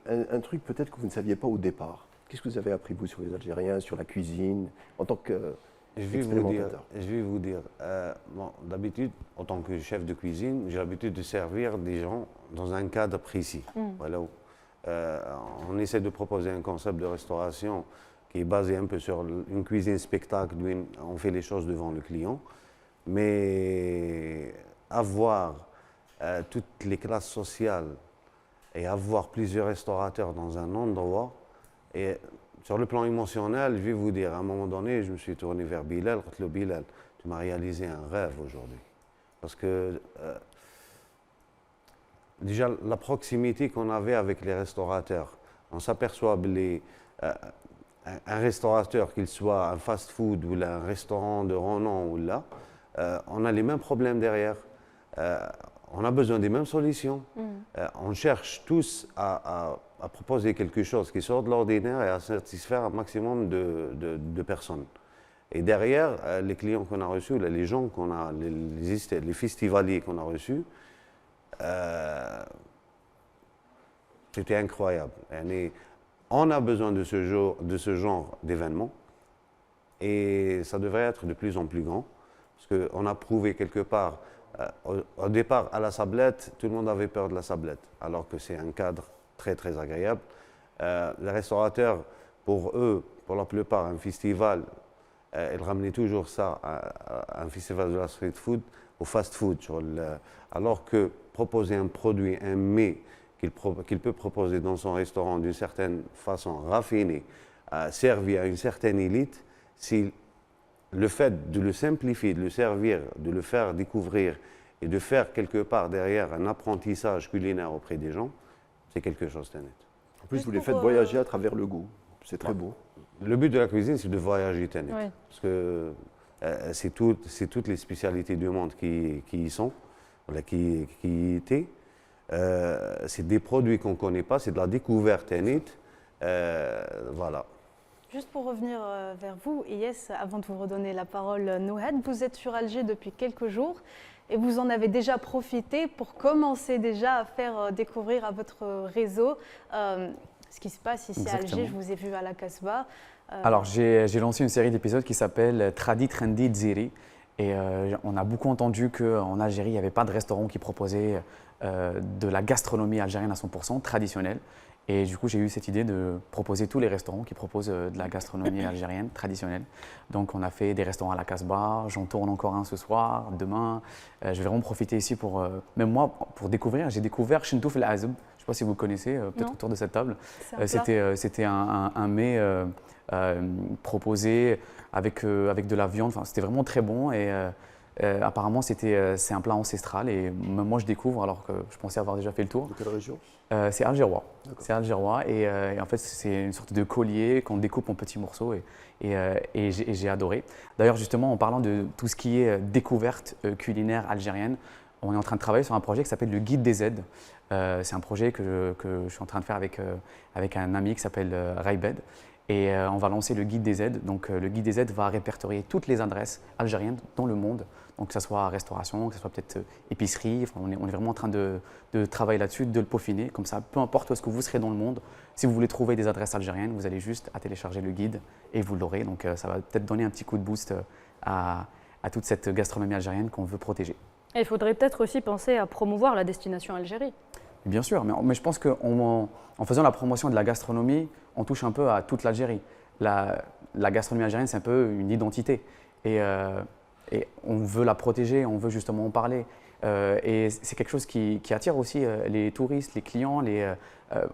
un truc peut-être que vous ne saviez pas au départ? Qu'est-ce que vous avez appris, vous, sur les Algériens, sur la cuisine, en tant qu'expérimentateur? Je vais vous dire, d'habitude, en tant que chef de cuisine, j'ai l'habitude de servir des gens dans un cadre précis. Voilà. On essaie de proposer un concept de restauration qui est basé un peu sur une cuisine spectacle, où on fait les choses devant le client, mais avoir toutes les classes sociales et avoir plusieurs restaurateurs dans un endroit. Et sur le plan émotionnel, je vais vous dire, à un moment donné, je me suis tourné vers Bilal, Bilal, tu m'as réalisé un rêve aujourd'hui. Parce que déjà, la proximité qu'on avait avec les restaurateurs, on s'aperçoit un restaurateur, qu'il soit un fast-food ou un restaurant de renom ou là, on a les mêmes problèmes derrière. On a besoin des mêmes solutions. On cherche tous à proposer quelque chose qui sort de l'ordinaire et à satisfaire un maximum de personnes. Et derrière, les clients qu'on a reçus, les gens qu'on a, les festivaliers qu'on a reçus, c'était incroyable. On a besoin de ce genre d'événements et ça devrait être de plus en plus grand parce qu'on a prouvé quelque part. Au départ, à la sablette, tout le monde avait peur de la sablette, alors que c'est un cadre très très agréable. Les restaurateurs, pour eux, pour la plupart, un festival, ils ramenaient toujours ça à un festival de la street food, au fast food, alors que proposer un produit, un mets qu'il peut proposer dans son restaurant d'une certaine façon raffinée, servi à une certaine élite, si le fait de le simplifier, de le servir, de le faire découvrir et de faire quelque part derrière un apprentissage culinaire auprès des gens, c'est quelque chose de net. En plus, vous les faites voyager à travers le goût. C'est très beau. Le but de la cuisine, c'est de voyager net. Oui. Parce que c'est toutes les spécialités du monde qui y sont, qui y étaient. C'est des produits qu'on ne connaît pas, c'est de la découverte net. Voilà. Juste pour revenir vers vous, Yes, avant de vous redonner la parole, Nouhed, vous êtes sur Alger depuis quelques jours et vous en avez déjà profité pour commencer déjà à faire découvrir à votre réseau ce qui se passe ici à Alger. Je vous ai vu à la Casbah. Alors, j'ai lancé une série d'épisodes qui s'appelle Tradi Trendy Dziri. Et on a beaucoup entendu qu'en Algérie, il n'y avait pas de restaurant qui proposait de la gastronomie algérienne à 100% traditionnelle. Et du coup, j'ai eu cette idée de proposer tous les restaurants qui proposent de la gastronomie algérienne traditionnelle. Donc, on a fait des restaurants à la Casbah, j'en tourne encore un ce soir, demain. Je vais vraiment profiter ici pour, même moi, pour découvrir. J'ai découvert Chintouf El Azeb, je ne sais pas si vous le connaissez, peut-être autour de cette table. C'était un mets proposé avec de la viande, enfin, c'était vraiment très bon. Et apparemment, c'est un plat ancestral et même moi je découvre alors que je pensais avoir déjà fait le tour. De quelle région? C'est algérois. C'est algérois et en fait c'est une sorte de collier qu'on découpe en petits morceaux et j'ai adoré. D'ailleurs justement en parlant de tout ce qui est découverte culinaire algérienne, on est en train de travailler sur un projet qui s'appelle le Guide des aides. C'est un projet que je suis en train de faire avec un ami qui s'appelle Raibed. Et on va lancer le Guide des aides. Donc le Guide des aides va répertorier toutes les adresses algériennes dans le monde. Donc que ce soit restauration, que ce soit peut-être épicerie. Enfin, on est vraiment en train de travailler là-dessus, de le peaufiner. Comme ça, peu importe où est-ce que vous serez dans le monde, si vous voulez trouver des adresses algériennes, vous allez juste à télécharger le guide et vous l'aurez. Donc ça va peut-être donner un petit coup de boost à toute cette gastronomie algérienne qu'on veut protéger. Et il faudrait peut-être aussi penser à promouvoir la destination Algérie. Bien sûr, mais je pense qu'en faisant la promotion de la gastronomie, on touche un peu à toute l'Algérie. La gastronomie algérienne, c'est un peu une identité. Et on veut la protéger, on veut justement en parler. Et c'est quelque chose qui attire aussi les touristes, les clients.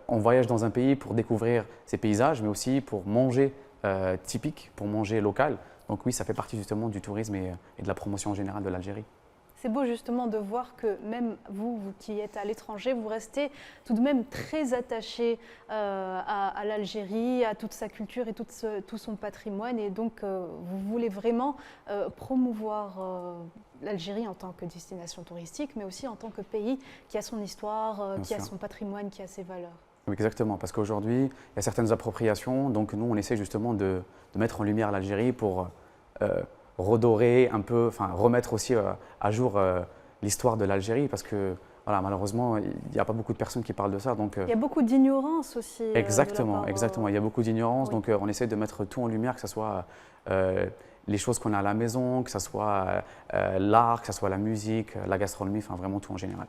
On voyage dans un pays pour découvrir ses paysages, mais aussi pour manger typique, pour manger local. Donc oui, ça fait partie justement du tourisme et de la promotion en général de l'Algérie. C'est beau justement de voir que même vous qui êtes à l'étranger, vous restez tout de même très attaché à l'Algérie, à toute sa culture et tout son patrimoine. Et donc, vous voulez vraiment promouvoir l'Algérie en tant que destination touristique, mais aussi en tant que pays qui a son histoire, qui a son patrimoine, qui a ses valeurs. Oui, exactement, parce qu'aujourd'hui, il y a certaines appropriations. Donc nous, on essaie justement de mettre en lumière l'Algérie pour redorer un peu, enfin remettre aussi à jour l'histoire de l'Algérie, parce que voilà, malheureusement, il n'y a pas beaucoup de personnes qui parlent de ça. Donc, il y a beaucoup d'ignorance aussi. Exactement, exactement. Il y a beaucoup d'ignorance, oui. Donc on essaie de mettre tout en lumière, que ce soit les choses qu'on a à la maison, que ce soit l'art, que ce soit la musique, la gastronomie, enfin vraiment tout en général.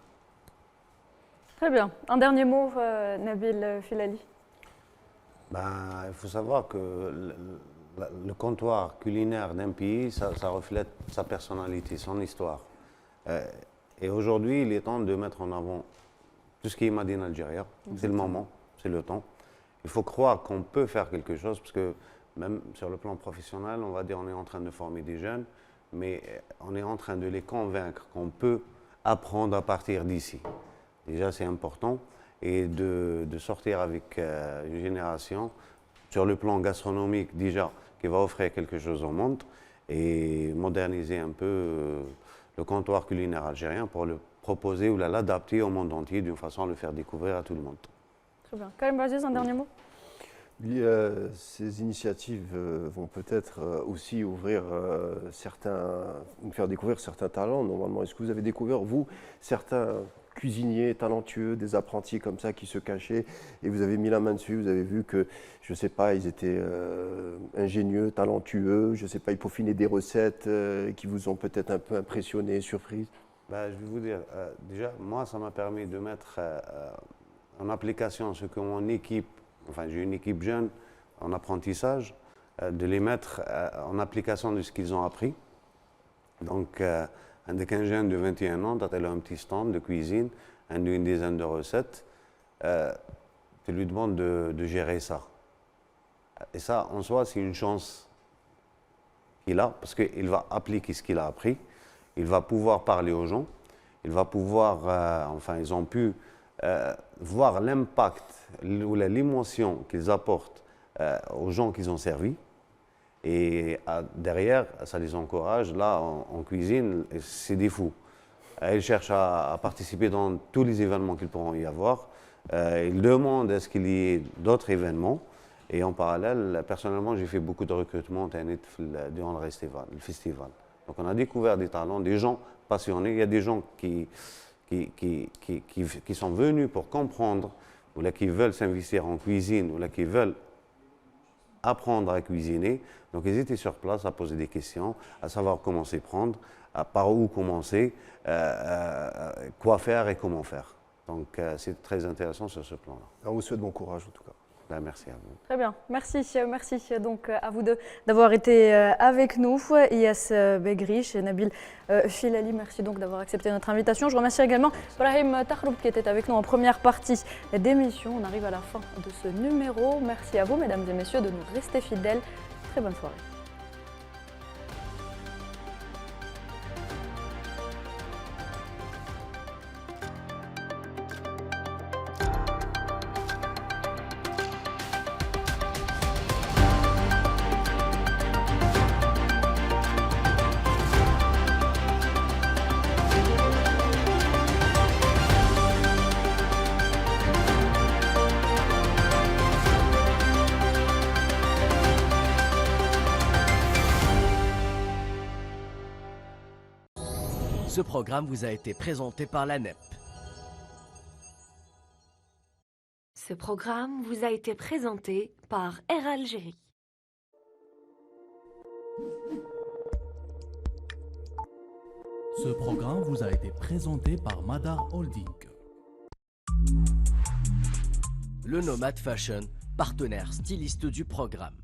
Très bien. Un dernier mot, Nabil Filali. Il faut savoir que le comptoir culinaire d'un pays, ça reflète sa personnalité, son histoire. Et aujourd'hui, il est temps de mettre en avant tout ce qui est Made in Algeria. C'est le moment, c'est le temps. Il faut croire qu'on peut faire quelque chose, parce que même sur le plan professionnel, on va dire on est en train de former des jeunes, mais on est en train de les convaincre qu'on peut apprendre à partir d'ici. Déjà, c'est important. Et de sortir avec une génération, sur le plan gastronomique déjà, qui va offrir quelque chose au monde, et moderniser un peu le comptoir culinaire algérien pour le proposer ou l'adapter au monde entier d'une façon à le faire découvrir à tout le monde. Très bien. Karim Aziz, un dernier mot? Ces initiatives vont peut-être aussi ouvrir nous faire découvrir certains talents. Normalement, est-ce que vous avez découvert, vous, certains cuisiniers talentueux, des apprentis comme ça qui se cachaient, et vous avez mis la main dessus, vous avez vu que, je ne sais pas, ils étaient ingénieux, talentueux, je ne sais pas, ils peaufinaient des recettes qui vous ont peut-être un peu impressionné, surpris? Je vais vous dire, déjà, moi, ça m'a permis de mettre en application ce que mon équipe, enfin j'ai une équipe jeune en apprentissage, de les mettre en application de ce qu'ils ont appris. Donc, avec un jeune de 21 ans, tu as un petit stand de cuisine, une dizaine de recettes, tu lui demandes de gérer ça. Et ça, en soi, c'est une chance qu'il a, parce qu'il va appliquer ce qu'il a appris, il va pouvoir parler aux gens, il va pouvoir, ils ont pu voir l'impact ou l'émotion qu'ils apportent aux gens qu'ils ont servis. Et derrière, ça les encourage. Là, en cuisine, c'est des fous. Ils cherchent à participer dans tous les événements qu'ils pourront y avoir. Ils demandent est-ce qu'il y ait d'autres événements. Et en parallèle, personnellement, j'ai fait beaucoup de recrutements durant le festival. Donc on a découvert des talents, des gens passionnés. Il y a des gens qui sont venus pour comprendre, ou là qui veulent s'investir en cuisine, ou là qui veulent apprendre à cuisiner. Donc ils étaient sur place à poser des questions, à savoir comment s'y prendre, par où commencer, quoi faire et comment faire. Donc c'est très intéressant sur ce plan-là. On vous souhaite bon courage en tout cas. Merci à vous. Très bien, merci donc à vous deux d'avoir été avec nous. Iyas Begriche et Nabil Filali, merci donc d'avoir accepté notre invitation. Je remercie également Brahim Tahroub qui était avec nous en première partie d'émission. On arrive à la fin de ce numéro. Merci à vous mesdames et messieurs de nous rester fidèles. Très bonne soirée. Ce programme vous a été présenté par l'ANEP. Ce programme vous a été présenté par Air Algérie. Ce programme vous a été présenté par Madar Holding. Le Nomad Fashion, partenaire styliste du programme.